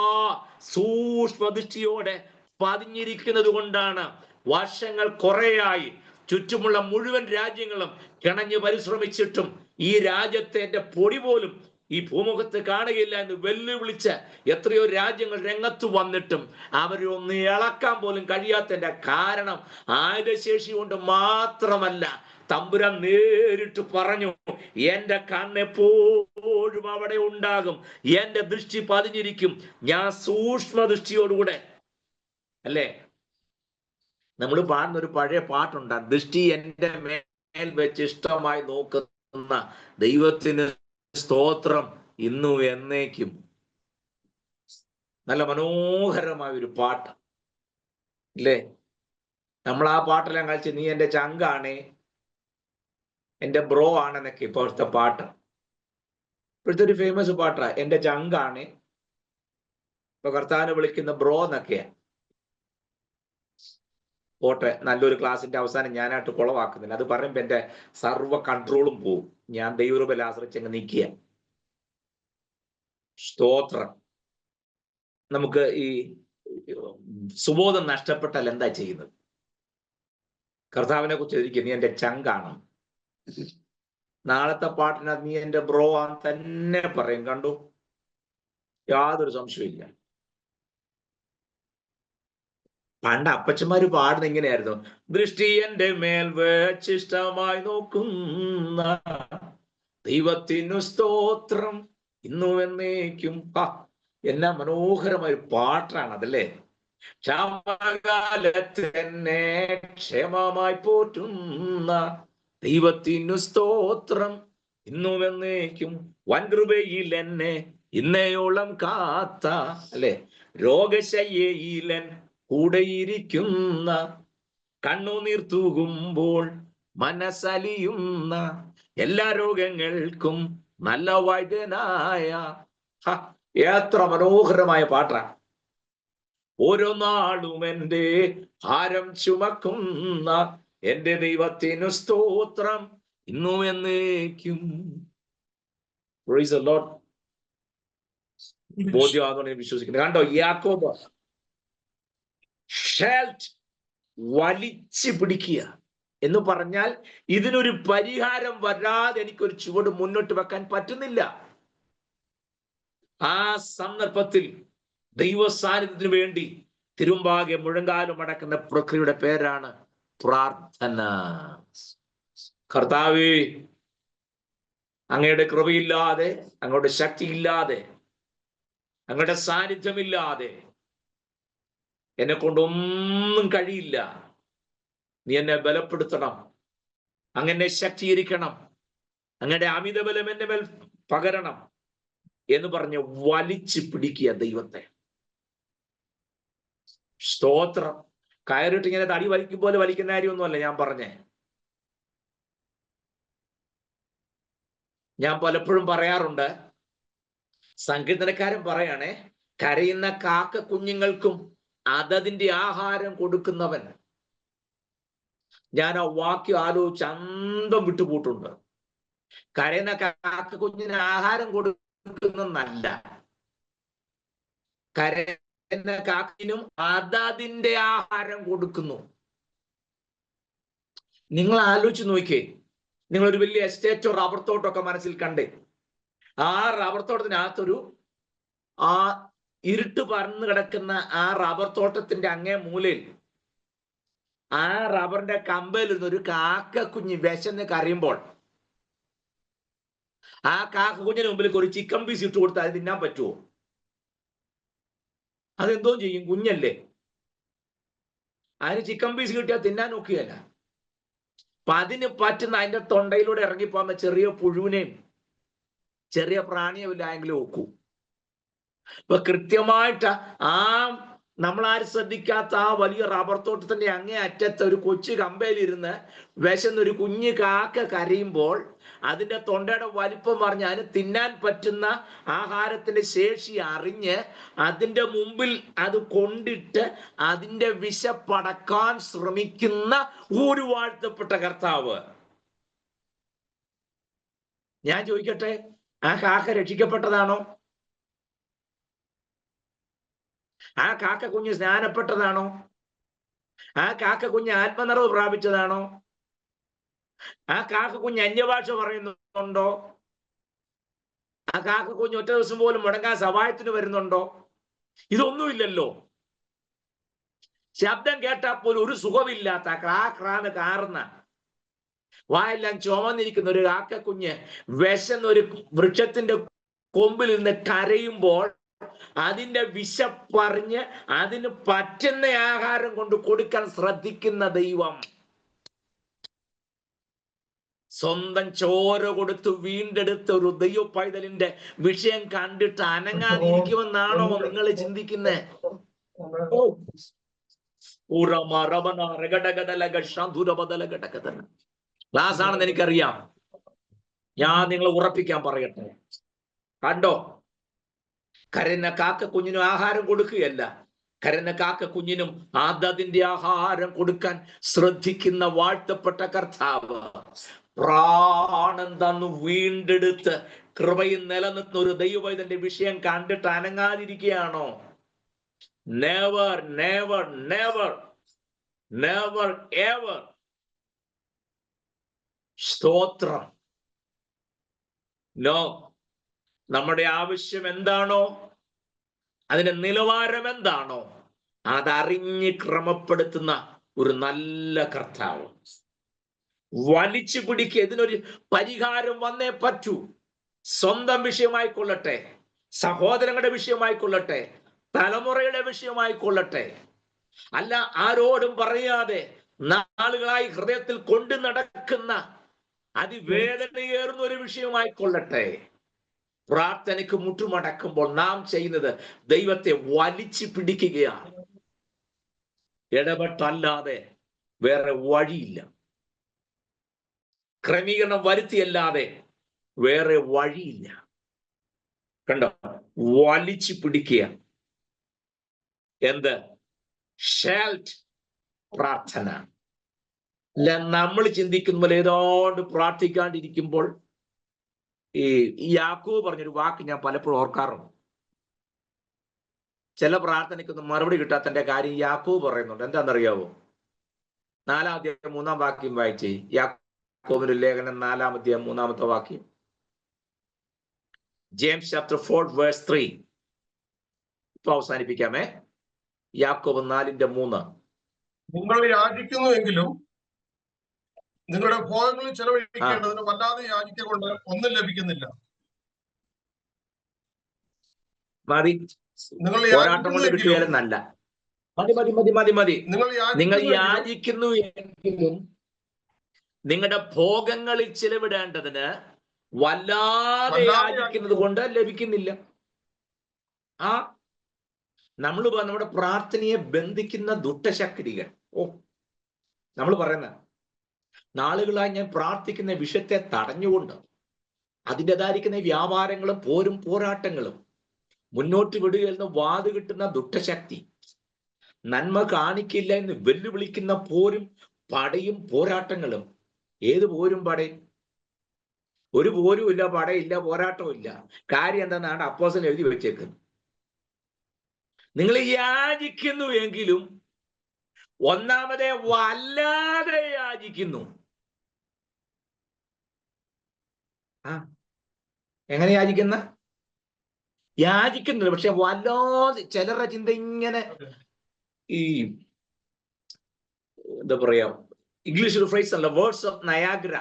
സൂക്ഷ്മദൃഷ്ടിയോടെ പതിഞ്ഞിരിക്കുന്നത് കൊണ്ടാണ് വർഷങ്ങൾ കുറേയായി ചുറ്റുമുള്ള മുഴുവൻ രാജ്യങ്ങളും കിണഞ്ഞ് പരിശ്രമിച്ചിട്ടും ഈ രാജ്യത്തെ പൊടി പോലും ഈ ഭൂമുഖത്ത് കാണുകയില്ല എന്ന് വെല്ലുവിളിച്ച് എത്രയോ രാജ്യങ്ങൾ രംഗത്ത് വന്നിട്ടും അവരൊന്ന് ഇളക്കാൻ പോലും കഴിയാത്തതിന്റെ കാരണം ആയുധശേഷി കൊണ്ട് മാത്രമല്ല, തമ്പുരാൻ നേരിട്ട് പറഞ്ഞു, എന്റെ കണ്ണെപ്പോഴും അവിടെ ഉണ്ടാകും, എന്റെ ദൃഷ്ടി പതിഞ്ഞിരിക്കും. ഞാൻ സൂക്ഷ്മ ദൃഷ്ടിയോടുകൂടെ, അല്ലേ? നമ്മൾ പാടുന്ന ഒരു പഴയ പാട്ടുണ്ട്, ദൃഷ്ടി എന്റെ മേൽ വെച്ച് ഇഷ്ടമായി നോക്കുന്ന ദൈവത്തിന് സ്തോത്രം ഇന്നും എന്നേക്കും. നല്ല മനോഹരമായ ഒരു പാട്ട്, അല്ലേ? നമ്മൾ ആ പാട്ടെല്ലാം കളിച്ച് നീ എന്റെ ചങ്കാണേ, എന്റെ ബ്രോ ആണെന്നൊക്കെ ഇപ്പോഴത്തെ പാട്ട്. ഇപ്പോഴത്തെ ഒരു ഫേമസ് പാട്ടാ, എന്റെ ചങ്കാണ്. ഇപ്പൊ കർത്താവിനെ വിളിക്കുന്ന ബ്രോ എന്നൊക്കെയാ. പോട്ടെ, നല്ലൊരു ക്ലാസിന്റെ അവസാനം ഞാനായിട്ട് കുളവാക്കുന്നില്ല. അത് പറയുമ്പോ എന്റെ സർവ്വ കൺട്രോളും പോവും. ഞാൻ ദൈവരൂപയിൽ ആശ്രയിച്ചങ്ങ് നിൽക്കുക. സ്തോത്രം. നമുക്ക് ഈ സുബോധം നഷ്ടപ്പെട്ടാൽ എന്താ ചെയ്യുന്നത്? കർത്താവിനെ കുറിച്ച് ഇരിക്കും, നീ എന്റെ ചങ്കാണ്. നാളത്തെ പാട്ടിനകത്ത് നീ എന്റെ ബ്രോ ആന്ന് തന്നെ പറയും. കണ്ടു, യാതൊരു സംശയമില്ല. പണ്ട് അപ്പച്ചന്മാര് പാടുന്ന ഇങ്ങനെയായിരുന്നു: ദൃഷ്ടി എന്റെ മേൽ വെച്ചിഷ്ടമായി നോക്കുന്ന ദൈവത്തിനു സ്തോത്രം ഇന്നു എന്നേക്കും. എന്നാ മനോഹരമായ ഒരു പാട്ടാണ് അതല്ലേ. ക്ഷാമകാലത്ത് എന്നെ ക്ഷേമമായി പോറ്റുന്ന ദൈവത്തിനു സ്തോത്രം ഇന്നും എന്നേക്കും. വൻകൃപയിൽ എന്നെ ഇന്നയോളം കാത്ത, അല്ലെ, രോഗശയ്യയിലൻ കൂടെയിരിക്കുന്ന, കണ്ണുനീർ തൂകുമ്പോൾ മനസ്സലിയുന്ന, എല്ലാ രോഗങ്ങൾക്കും നല്ല വൈദ്യനായ. എത്ര മനോഹരമായ പാട്ടാണ്. ഓരോ നാളും എൻ്റെ ഭാരം ചുമക്കുന്ന എന്റെ ദൈവത്തിനു സ്തോത്രം ഇന്നും എന്നേക്കും. Praise the Lord. ബോധ്യമാകുന്ന വിശ്വസിക്കുന്നു. കണ്ടോ, യാക്കോബ് വലിച്ചു പിടിക്കുക എന്ന് പറഞ്ഞാൽ ഇതിനൊരു പരിഹാരം വരാതെ എനിക്കൊരു ചുവട് മുന്നോട്ട് വെക്കാൻ പറ്റുന്നില്ല. ആ സന്ദർഭത്തിൽ ദൈവ സാന്നിധ്യത്തിന് വേണ്ടി തിരുമ്പാകെ മുഴങ്കാലും അടക്കുന്ന പ്രക്രിയയുടെ പേരാണ് പ്രാർത്ഥന. കർത്താവേ, അങ്ങയുടെ കൃപയില്ലാതെ, അങ്ങയുടെ ശക്തിയില്ലാതെ, അങ്ങയുടെ സാന്നിധ്യമില്ലാതെ എന്നെ കൊണ്ടൊന്നും കഴിയില്ല. നീ എന്നെ ബലപ്പെടുത്തണം, അങ്ങനെ ശക്തീകരിക്കണം, അങ്ങയുടെ അമിത ബലം എന്റെ മേൽ പകരണം എന്ന് പറഞ്ഞ് വലിച്ചു പിടിക്കുക ദൈവത്തെ. സ്തോത്രം. കയറിട്ട് ഇങ്ങനെ തടി വലിക്കും പോലെ വലിക്കുന്ന കാര്യമൊന്നുമല്ല ഞാൻ പറഞ്ഞേ. ഞാൻ പലപ്പോഴും പറയാറുണ്ട്, സങ്കീർത്തനക്കാരൻ പറയണേ, കരയുന്ന കാക്ക കുഞ്ഞുങ്ങൾക്കും അതതിന്റെ ആഹാരം കൊടുക്കുന്നവൻ. ഞാൻ ആ വാക്യം ആലോചിച്ച് അന്തം വിട്ടുപോയിട്ടുണ്ട്. കരയുന്ന കാക്ക കുഞ്ഞിന് ആഹാരം കൊടുക്കുന്നല്ല, കരയുന്ന കാക്കിനും അതതിന്റെ ആഹാരം കൊടുക്കുന്നു. നിങ്ങൾ ആലോചിച്ച് നോക്കിയേ, നിങ്ങളൊരു വലിയ എസ്റ്റേറ്റോ റബ്ബർ തോട്ടമൊക്കെ മനസ്സിൽ കണ്ടേ. ആ റബ്ബർ തോട്ടത്തിനകത്തൊരു ആ ഇരുട്ട് പരന്നു കിടക്കുന്ന ആ റബ്ബർ തോട്ടത്തിന്റെ അങ്ങേ മൂലയിൽ ആ റബ്ബറിന്റെ കമ്പയിലിരുന്ന് ഒരു കാക്ക കുഞ്ഞ് വിശന്ന് കരയുമ്പോൾ ആ കാക്ക കുഞ്ഞിന് മുമ്പിലേക്ക് ഒരു ചിക്കൻ പീസ് ഇട്ട് കൊടുത്താൽ അത് തിന്നാൻ പറ്റുമോ? അതെന്തോ ചെയ്യും? കുഞ്ഞല്ലേ. അതിന് ചിക്കൻ പീസ് കിട്ടിയാൽ തിന്നാൻ നോക്കുകയല്ല. അപ്പൊ അതിന് പറ്റുന്ന അതിന്റെ തൊണ്ടയിലൂടെ ഇറങ്ങിപ്പോകുന്ന ചെറിയ പുഴുവിനെയും ചെറിയ പ്രാണിയും ഇല്ലായെങ്കിലും നോക്കൂ. ഇപ്പൊ കൃത്യമായിട്ട് ആ നമ്മളാരും ശ്രദ്ധിക്കാത്ത ആ വലിയ റബ്ബർ തോട്ടത്തിന്റെ അങ്ങേ അറ്റത്ത് ഒരു കൊച്ചു കമ്പയിലിരുന്ന് വിശന്നൊരു കുഞ്ഞു കാക്ക കരയുമ്പോൾ അതിന്റെ തൊണ്ടയുടെ വലിപ്പം പറഞ്ഞ് അതിന് തിന്നാൻ പറ്റുന്ന ആഹാരത്തിന്റെ ശേഷി അറിഞ്ഞ് അതിന്റെ മുമ്പിൽ അത് കൊണ്ടിട്ട് അതിന്റെ വിശപ്പടക്കാൻ ശ്രമിക്കുന്ന ഒരു വാഴ്ത്തപ്പെട്ട കർത്താവ്. ഞാൻ ചോദിക്കട്ടെ, ആ കാക്ക രക്ഷിക്കപ്പെട്ടതാണോ? ആ കാക്ക കുഞ്ഞ് സ്നാനപ്പെട്ടതാണോ? ആ കാക്ക കുഞ്ഞ് ആത്മനിറവ് പ്രാപിച്ചതാണോ? ആ കാക്ക കുഞ്ഞ് അന്യഭാഷ പറയുന്നുണ്ടോ? ആ കാക്ക കുഞ്ഞ് ഒറ്റ ദിവസം പോലും മുടങ്ങാൻ സഹായത്തിന് വരുന്നുണ്ടോ? ഇതൊന്നുമില്ലല്ലോ. ശബ്ദം കേട്ടാൽ പോലും ഒരു സുഖമില്ലാത്ത ക്രാന്ന് കാറുന്ന വായെല്ലാം ചുമന്നിരിക്കുന്ന ഒരു കാക്ക കുഞ്ഞ് വിശന്നൊരു വൃക്ഷത്തിന്റെ കൊമ്പിൽ നിന്ന് കരയുമ്പോൾ അതിന്റെ വിശപ്പറിഞ്ഞ് അതിന് പറ്റുന്ന ആഹാരം കൊണ്ട് കൊടുക്കാൻ ശ്രദ്ധിക്കുന്ന ദൈവം. സ്വന്തം ചോര കൊടുത്ത് വീണ്ടെടുത്ത ഒരു ദൈവ പൈതലിന്റെ വിഷയം കണ്ടിട്ട് അനങ്ങാതിരിക്കുമെന്നാണോ നിങ്ങൾ ചിന്തിക്കുന്നത്? ക്ലാസ് ആണെന്ന് എനിക്കറിയാം. ഞാൻ നിങ്ങളെ ഉറപ്പിക്കാൻ പറയട്ടെ. കണ്ടോ, കരയുന്ന കാക്ക കുഞ്ഞിനും ആഹാരം കൊടുക്കുകയല്ല, കരയുന്ന കാക്ക കുഞ്ഞിനും അതതിന്റെ ആഹാരം കൊടുക്കാൻ ശ്രദ്ധിക്കുന്ന വാഴ്ത്തപ്പെട്ട കർത്താവ്. പ്രാണൻ തന്നു വീണ്ടെടുത്ത് കൃപയിൽ നിലനിർത്തുന്ന ഒരു ദൈവവൈതന്റെ വിഷയം കണ്ടിട്ട് അനങ്ങാതിരിക്കുകയാണോ? Never never never never ever. സ്തോത്രം. നോ. നമ്മുടെ ആവശ്യം എന്താണോ, അതിന്റെ നിലവാരം എന്താണോ, അതറിഞ്ഞ് ക്രമപ്പെടുത്തുന്ന ഒരു നല്ല കർത്താവ്. വലിച്ചു പിടിക്കുക. ഇതിനൊരു പരിഹാരം വന്നേ പറ്റൂ. സ്വന്തം വിഷയമായിക്കൊള്ളട്ടെ, സഹോദരങ്ങളുടെ വിഷയമായിക്കൊള്ളട്ടെ, തലമുറയുടെ വിഷയമായിക്കൊള്ളട്ടെ, അല്ല ആരോടും പറയാതെ നാളുകളായി ഹൃദയത്തിൽ കൊണ്ടു നടക്കുന്ന അതിവേദനയേറുന്ന ഒരു വിഷയമായിക്കൊള്ളട്ടെ, പ്രാർത്ഥനയ്ക്ക് മുട്ടുമടക്കുമ്പോൾ നാം ചെയ്യുന്നത് ദൈവത്തെ വലിച്ചു പിടിക്കുകയാണ്. ഇടപെട്ടല്ലാതെ വേറെ വഴിയില്ല. ക്രമീകരണം വരുത്തിയല്ലാതെ വേറെ വഴിയില്ല. കണ്ടോ? വലിച്ചു പിടിക്കുക. എന്ത്? ഷാൽട്ട് പ്രാർത്ഥന. അല്ല, നമ്മൾ ചിന്തിക്കുന്ന പോലെ ഏതോണ്ട് പ്രാർത്ഥിക്കാണ്ടിരിക്കുമ്പോൾ ഈ യാക്കോബ് പറഞ്ഞൊരു വാക്ക് ഞാൻ പലപ്പോഴും ഓർക്കാറുണ്ട്. ചില പ്രാർത്ഥനയ്ക്കൊന്നും മറുപടി കിട്ടാത്തതിന്റെ കാര്യം യാക്കോബ് പറയുന്നുണ്ട്. എന്താണെന്നറിയാവോ? 4-ാം അധ്യായം 3-ാം വാക്യം വായിച്ചേ. യാക്കോബിന്റെ ലേഖനം 4-ാം അധ്യായം 3-ാമത്തെ വാക്യം. James chapter 4 verse 3. ഇപ്പൊ അവസാനിപ്പിക്കാമേ. യാക്കോബ് 4:3. നിങ്ങൾ യാചിക്കുന്നുവെങ്കിലും നിങ്ങളുടെ ഭോഗങ്ങളിൽ ചെലവഴിക്കേണ്ടതിന് വല്ലാതെ യാചിക്കൊണ്ട് ഒന്നും ലഭിക്കുന്നില്ല. മതി. പോരാട്ടം കൊണ്ട് കിട്ടിയാലെന്നല്ല. മതി മതി മതി മതി മതി. നിങ്ങൾ യാചിക്കുന്നു എങ്കിലും നിങ്ങളുടെ ഭോഗങ്ങളിൽ ചിലവിടേണ്ടതിന് വല്ലാതെ യാചിക്കുന്നത് കൊണ്ട് ലഭിക്കുന്നില്ല. ആ നമ്മുടെ പ്രാർത്ഥനയെ ബന്ധിക്കുന്ന ദുഷ്ടശക്തികൾ. നമ്മൾ പറയുന്ന നാളുകളായി ഞാൻ പ്രാർത്ഥിക്കുന്ന വിഷയത്തെ തടഞ്ഞുകൊണ്ട് അതിൻ്റെതായിരിക്കുന്ന വ്യാപാരങ്ങളും പോരാട്ടങ്ങളും മുന്നോട്ട് വിടുകയെന്ന് വാത് കിട്ടുന്ന ദുഷ്ടശക്തി, നന്മ കാണിക്കില്ല എന്ന് വെല്ലുവിളിക്കുന്ന പടയും പോരാട്ടങ്ങളും. ഏത് പോരും പടയും? ഒരു പോരും ഇല്ല, പടയില്ല, പോരാട്ടവും ഇല്ല. കാര്യം എന്താണെന്നാണ് അപ്പോസ്തലൻ എഴുതി വെച്ചേക്കുന്നത്. നിങ്ങൾ യാചിക്കുന്നു എങ്കിലും ഒന്നാമതേ വല്ലാതെ യാചിക്കുന്നു. എങ്ങനെ യാചിക്കുന്നില്ല, പക്ഷെ വല്ലാതെ. ചിലരുടെ ചിന്ത ഇങ്ങനെ, ഈ എന്താ പറയാ, ഇംഗ്ലീഷ് ഒരു ഫ്രേസ് അല്ല, വേർഡ്സ് ഓഫ് നയാഗ്ര.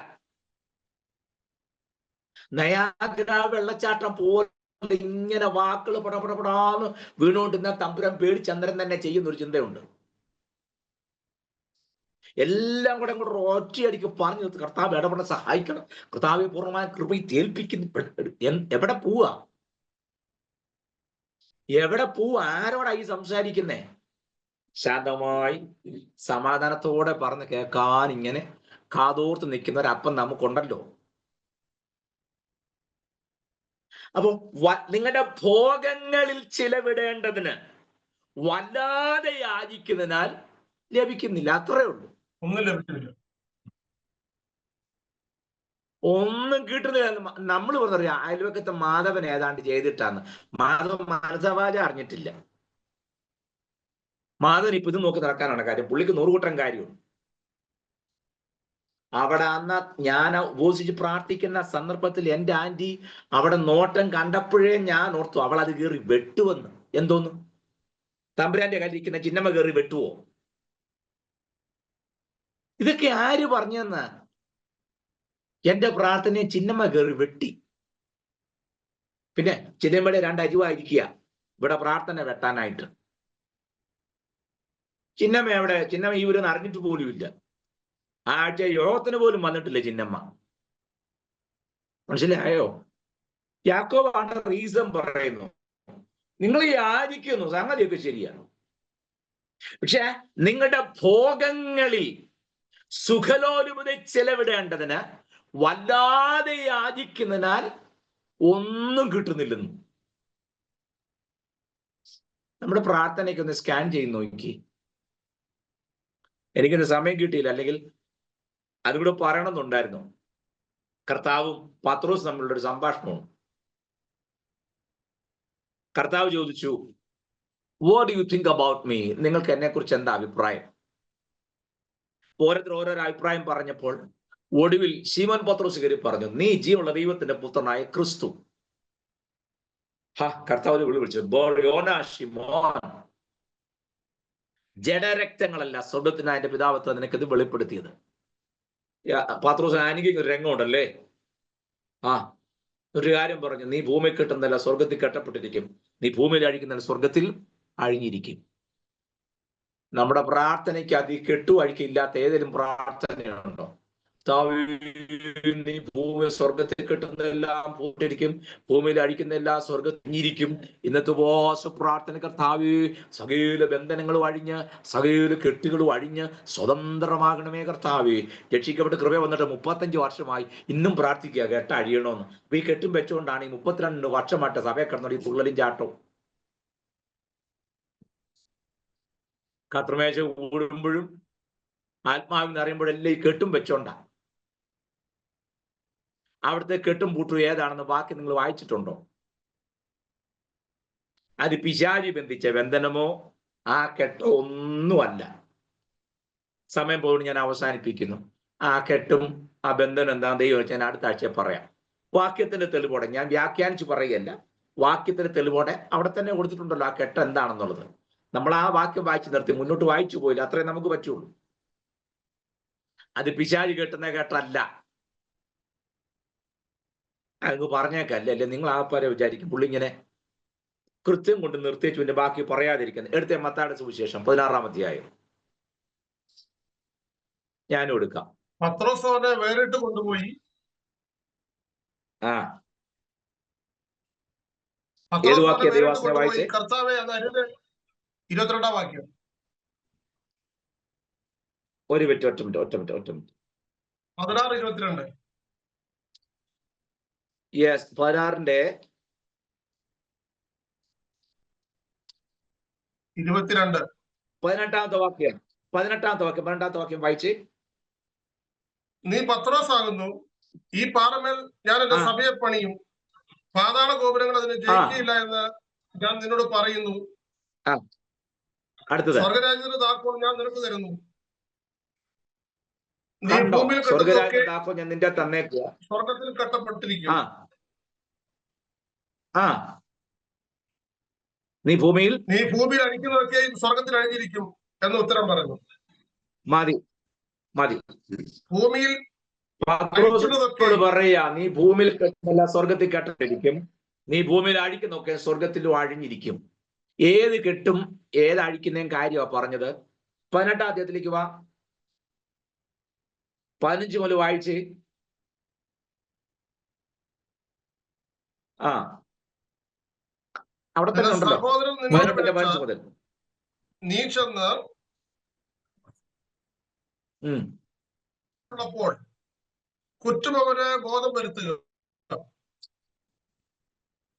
വെള്ളച്ചാട്ടം പോലെ ഇങ്ങനെ വാക്കുകൾ പടപടപടാന്ന് വീണുകൊണ്ടിരുന്ന തമ്പുരാൻ പേടിച്ചന്ദ്രൻ തന്നെ ചെയ്യുന്ന ഒരു ചിന്തയുണ്ട്. എല്ലാം കൂടെ അങ്ങോട്ട് ഒറ്റയടിക്ക് പറഞ്ഞു നിർത്തി കർത്താവ് ഇടപെടാൻ സഹായിക്കണം, കർത്താവെ പൂർണ്ണമായ കൃപയിൽ തേൽപ്പിക്കുന്നു. എവിടെ പോവാ? ആരോടായി സംസാരിക്കുന്നേ? ശാന്തമായി സമാധാനത്തോടെ പറഞ്ഞ് കേൾക്കാൻ ഇങ്ങനെ കാതോർത്ത് നിൽക്കുന്ന ഒരപ്പം നമുക്കുണ്ടല്ലോ. അപ്പൊ നിങ്ങളുടെ ഭോഗങ്ങളിൽ ചിലവിടേണ്ടതിന് വല്ലാതെ യാചിക്കുന്നതിനാൽ ലഭിക്കുന്നില്ല. അത്രേ ഉള്ളൂ. ഒന്നും കിട്ടുന്നില്ല. നമ്മൾ പറഞ്ഞറിയാം അയൽവക്കത്തെ മാധവൻ ഏതാണ്ട് ചെയ്തിട്ടാന്ന്. മാധവൻ മനസവാച അറിഞ്ഞിട്ടില്ല. മാധവൻ ഇപ്പൊ ഇത് നോക്കി നടക്കാനാണ് കാര്യം. പുള്ളിക്ക് 100 കൂട്ടം കാര്യമുണ്ട്. അവിടെ അന്ന് ഞാൻ ഉപസിച്ച് പ്രാർത്ഥിക്കുന്ന സന്ദർഭത്തിൽ എൻ്റെ ആന്റി അവിടെ നോട്ടം കണ്ടപ്പോഴേ ഞാൻ ഓർത്തു അവൾ അത് കയറി വെട്ടുവെന്ന്. എന്തോന്നു? തമ്പുരാന്റെ കയ്യിലിരിക്കുന്ന ചിന്നമ്മ കയറി വെട്ടുവോ? ഇതൊക്കെ ആര് പറഞ്ഞെന്ന്? എന്റെ പ്രാർത്ഥനയെ ചിന്നമ്മ കയറി വെട്ടി. പിന്നെ ചിന്നമ്മയുടെ 2 അരിവായിരിക്കുക ഇവിടെ പ്രാർത്ഥന വെട്ടാനായിട്ട്. ചിന്നമ്മ എവിടെ? ചിന്നമ്മ ഇവരൊന്നും അറിഞ്ഞിട്ട് പോലും ഇല്ല. ആഴ്ച യോഗത്തിന് പോലും വന്നിട്ടില്ല ചിന്നമ്മ. മനസ്സിലായോ? യാക്കോബാണ് റീസൺ പറയുന്നു. നിങ്ങൾ യാചിക്കുന്നു, സംഗതിയൊക്കെ ശരിയാണ്. പക്ഷെ നിങ്ങളുടെ ഭോഗങ്ങളിൽ സുഖലോലുപത ചെലവിടേണ്ടതിന് വല്ലാതെ യാചിക്കുന്നതിനാൽ ഒന്നും കിട്ടുന്നില്ലെന്ന്. നമ്മുടെ പ്രാർത്ഥനയ്ക്ക് ഒന്ന് സ്കാൻ ചെയ്ത് നോക്കി. എനിക്കൊരു സമയം കിട്ടിയില്ല, അല്ലെങ്കിൽ അതുകൂടെ പറയണമെന്നുണ്ടായിരുന്നു. കർത്താവും പത്രോസും തമ്മിലുള്ള ഒരു സംഭാഷണമാണ്. കർത്താവ് ചോദിച്ചു, what do you think about me? നിങ്ങൾക്ക് എന്നെ കുറിച്ച് എന്താ അഭിപ്രായം? ഓരോരുത്തർ ഓരോരോ അഭിപ്രായം പറഞ്ഞപ്പോൾ ഒടുവിൽ ശിമോൻ പത്രോസ് കയറി പറഞ്ഞു, നീ ജീവനുള്ള ദൈവത്തിന്റെ പുത്രനായ ക്രിസ്തു. കർത്താവ് വിളിച്ചു, ശിമോൻ, ജഡരക്തങ്ങളല്ല സ്വർഗത്തിന് അതിന്റെ പിതാവത്ത് നിനക്കിത് വെളിപ്പെടുത്തിയത്. പത്രോസ് ആനിക്ക് ഒരു രംഗമുണ്ടല്ലേ. ഒരു കാര്യം പറഞ്ഞു, നീ ഭൂമിയിൽ കെട്ടുന്നതല്ല സ്വർഗത്തിൽ കെട്ടപ്പെട്ടിരിക്കും, നീ ഭൂമിയിൽ അഴിക്കുന്നതല്ല സ്വർഗത്തിൽ അഴിഞ്ഞിരിക്കും. നമ്മുടെ പ്രാർത്ഥനയ്ക്ക് കെട്ടു അഴിക്കില്ലാത്ത ഏതെങ്കിലും പ്രാർത്ഥനയുണ്ടോ? നീ ഭൂമി സ്വർഗത്തിൽ കെട്ടുന്നതെല്ലാം പൂട്ടിരിക്കും, ഭൂമിയിൽ അഴിക്കുന്നതെല്ലാം സ്വർഗത്തിരിക്കും. ഇന്നത്തെ ഉപവാസ പ്രാർത്ഥന, കർത്താവേ സകല ബന്ധനങ്ങളും അഴിഞ്ഞ് സകല കെട്ടുകളും അഴിഞ്ഞ് സ്വതന്ത്രമാകണമേ കർത്താവേ. രക്ഷിക്കപ്പെട്ട് കൃപ വന്നിട്ട് 35 വർഷമായി ഇന്നും പ്രാർത്ഥിക്കുക കെട്ട അഴിയണമെന്ന്. അപ്പൊ ഈ കെട്ടും വെച്ചുകൊണ്ടാണ് ഈ 32 വർഷമായിട്ട് സഭയെ കിടന്നത് ഈ തുള്ളലും ചാട്ടവും. കർത്തൃമേശ കൂടുമ്പോഴും ആത്മാവിൽ അറിയുമ്പോഴെല്ലാം ഈ കെട്ടും വെച്ചോണ്ടാ. അവിടുത്തെ കെട്ടും പൂട്ടും ഏതാണെന്ന് ബാക്കി നിങ്ങൾ വായിച്ചിട്ടുണ്ടോ? അത് പിശാചി ബന്ധിച്ച ബന്ധനമോ ആ കെട്ടോ ഒന്നുമല്ല. സമയം പോയിട്ട് ഞാൻ അവസാനിപ്പിക്കുന്നു. ആ കെട്ടും ആ ബന്ധനം എന്താണെന്ന് ദൈവം ഞാൻ അടുത്ത ആഴ്ച പറയാം. വാക്യത്തിന്റെ തെളിവോടെ, ഞാൻ വ്യാഖ്യാനിച്ച് പറയുകയല്ല, വാക്യത്തിന്റെ തെളിവോടെ അവിടെ തന്നെ കൊടുത്തിട്ടുണ്ടല്ലോ ആ കെട്ട് എന്താണെന്നുള്ളത്. നമ്മൾ ആ വാക്യം വായിച്ചു നിർത്തി, മുന്നോട്ട് വായിച്ചു പോയില്ല, അത്രേ നമുക്ക് പറ്റുള്ളൂ. അത് പിശാചി കെട്ടുന്ന കെട്ടല്ല. അങ്ങ് പറഞ്ഞേക്കല്ലേ, അല്ലേ നിങ്ങൾ ആ പര വിചാരിക്കും പുള്ളി ഇങ്ങനെ കൃത്യം കൊണ്ട് നിർത്തിച്ചു പിന്നെ ബാക്കി പറയാതിരിക്കുന്നത്. എടുത്ത മത്തായിയുടെ സുവിശേഷം 16-ാം അധ്യായം ഞാനും എടുക്കാം. പത്രോസ് അവനെ വേറിട്ട് കൊണ്ടുപോയി. ഏത് വാക്യം ദൈവാസനെ വായിച്ചേ? കർത്താവേ, അത് 22-ാം വാക്യം. ഒരു മിനിറ്റ്, ഒറ്റ മിനിറ്റ്. 16-22. യെസ്, 16-ന്റെ 22. 18-ാമത്തെ വാക്യം. 18-ാമത്തെ വാക്യം വായിച്ച്. നീ പത്രോസ് ആകുന്നു, ഈ പാറമേൽ ഞാൻ എന്റെ സഭയെ പണിയും, പാതാള ഗോപുരങ്ങൾ അതിനെ ജയിക്കുകയില്ല എന്ന് ഞാൻ നിന്നോട് പറയുന്നു. അടുത്തത്, സ്വർഗരാജ്യത്തിന്റെ താക്കോൽ ഞാൻ നിനക്ക് തരുന്നു. നീ ഭൂമിയിൽ ഞാൻ നിന്റെ തന്നേക്കുക, സ്വർഗത്തിൽ കെട്ടപ്പെട്ടിരിക്കും. നീ ഭൂമിയിൽ അഴിക്കുന്നതൊക്കെ സ്വർഗത്തിൽ അഴിഞ്ഞിരിക്കും എന്ന് ഉത്തരം പറഞ്ഞു. മതി. ഭൂമിയിൽ പറയാ, നീ ഭൂമിയിൽ കെട്ടുന്നല്ല സ്വർഗത്തിൽ കെട്ടിരിക്കും, നീ ഭൂമിയിൽ അഴിക്കുന്നൊക്കെ സ്വർഗത്തിലും അഴിഞ്ഞിരിക്കും. ഏത് കെട്ടും ഏത് അഴിക്കുന്നതും കാര്യമാണ് പറഞ്ഞത്. 18-ാം അധ്യായത്തിലേക്ക് വാ, 15 മുതൽ വായിച്ച്. അവിടെ തന്നെ ഉണ്ടല്ലോ, 15 മുതൽ. നീ ചെന്ന് കുറ്റം അവരെ ബോധം വരുത്തുക.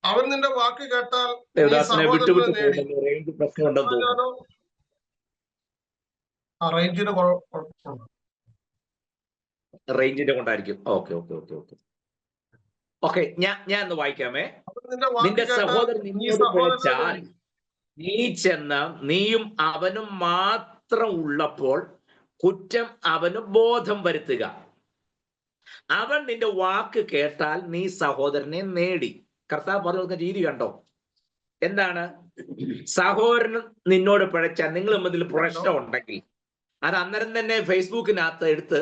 അവൻ നിന്റെ വാക്ക് കേട്ടാൽ റേഞ്ചിന്റെ കൊണ്ടായിരിക്കും. ഓക്കെ, ഞാൻ ഒന്ന് വായിക്കാമേ. നിന്റെ സഹോദരൻ നിന്നോട് പിഴച്ചാൽ നീ ചെന്ന് നീയും അവനും മാത്രം ഉള്ളപ്പോൾ കുറ്റം അവന് ബോധം വരുത്തുക. അവൻ നിന്റെ വാക്ക് കേട്ടാൽ നീ സഹോദരനെ നേടി. കർത്താവ് പറഞ്ഞു കൊടുക്കുന്ന രീതി കണ്ടോ? എന്താണ്? സഹോദരൻ നിന്നോട് പിഴച്ചാൽ, നിങ്ങൾ തമ്മിൽ പ്രശ്നം ഉണ്ടെങ്കിൽ അത് അന്നേരം തന്നെ ഫേസ്ബുക്കിനകത്ത് എടുത്ത്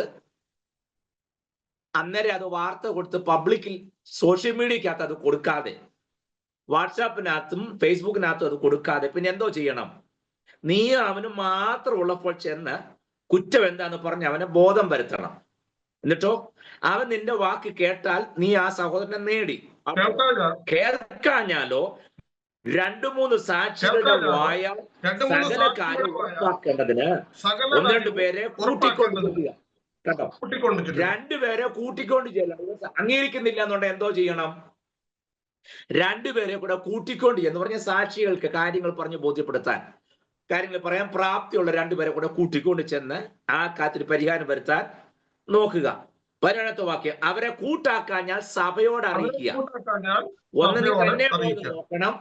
അന്നേരം അത് വാർത്ത കൊടുത്ത് പബ്ലിക്കിൽ സോഷ്യൽ മീഡിയക്കകത്ത് അത് കൊടുക്കാതെ, വാട്സാപ്പിനകത്തും ഫേസ്ബുക്കിനകത്തും അത് കൊടുക്കാതെ പിന്നെ എന്തോ ചെയ്യണം? നീ അവന് മാത്രം ഉള്ളപ്പോൾ ചെന്ന് കുറ്റം എന്താന്ന് പറഞ്ഞ് അവനെ ബോധം വരുത്തണം. എന്നിട്ടോ അവൻ നിന്റെ വാക്ക് കേട്ടാൽ നീ ആ സഹോദരനെ നേടി. കേൾക്കാഞ്ഞാലോ 2-3 സാക്ഷികളുടെ വായാൽ സകല കാര്യം ഉറപ്പാക്കേണ്ടതിന് 1-2 പേരെ കൂട്ടിക്കൊണ്ട് ചെല്ലുക. കേട്ടോ, 2 പേരെ കൂട്ടിക്കൊണ്ട് ചെല്ലുക. അംഗീകരിക്കുന്നില്ല എന്നുണ്ടെങ്കിൽ എന്തോ ചെയ്യണം? 2 പേരെ കൂടെ കൂട്ടിക്കൊണ്ട് എന്ന് പറഞ്ഞ സാക്ഷികൾക്ക് കാര്യങ്ങൾ പറഞ്ഞ് ബോധ്യപ്പെടുത്താൻ, കാര്യങ്ങൾ പറയാൻ പ്രാപ്തിയുള്ള 2 പേരെ കൂടെ കൂട്ടിക്കൊണ്ട് ചെന്ന് ആ കാര്യത്തിൽ പരിഹാരം വരുത്താൻ നോക്കുക. 15ാമത്തെ വാക്യം, അവരെ കൂട്ടാക്കാൻ ഞാൻ സഭയോട് അറിയിക്കുക. ഒന്ന് നീ തന്നെ പോയി നോക്കണം.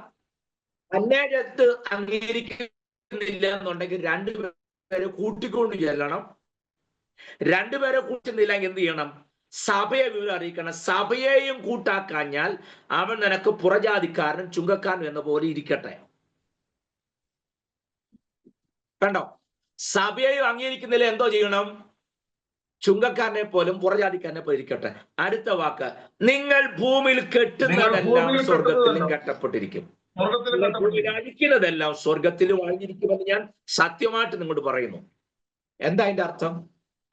അന്വേഷണത്ത് അംഗീകരിക്കുന്നില്ല എന്നുണ്ടെങ്കിൽ രണ്ടുപേരെ കൂട്ടിക്കൊണ്ട് ചെല്ലണം. രണ്ടുപേരെ കൂട്ടുന്നില്ലെങ്കിൽ എന്ത് ചെയ്യണം? സഭയെ വിവരം അറിയിക്കണം. സഭയെയും കൂട്ടാക്കാഞ്ഞാൽ അവൻ നിനക്ക് പുറജാതിക്കാരനും ചുങ്കക്കാരനും എന്ന പോലെ ഇരിക്കട്ടെ. കണ്ടോ? സഭയെയും അംഗീകരിക്കുന്നില്ല എന്തോ ചെയ്യണം? ചുങ്കക്കാരനെ പോലും പുറജാതിക്കാരനെ പോലെ ഇരിക്കട്ടെ. അടുത്ത വാക്ക്, നിങ്ങൾ ഭൂമിയിൽ കെട്ടുന്നതെല്ലാം സ്വർഗത്തിലും കെട്ടപ്പെട്ടിരിക്കും, ഭൂമിയിൽ അഴിക്കുന്നതെല്ലാം സ്വർഗത്തിലും അഴിഞ്ഞിരിക്കുമെന്ന് ഞാൻ സത്യമായിട്ട് നിങ്ങളോട് പറയുന്നു. എന്താ അതിന്റെ അർത്ഥം?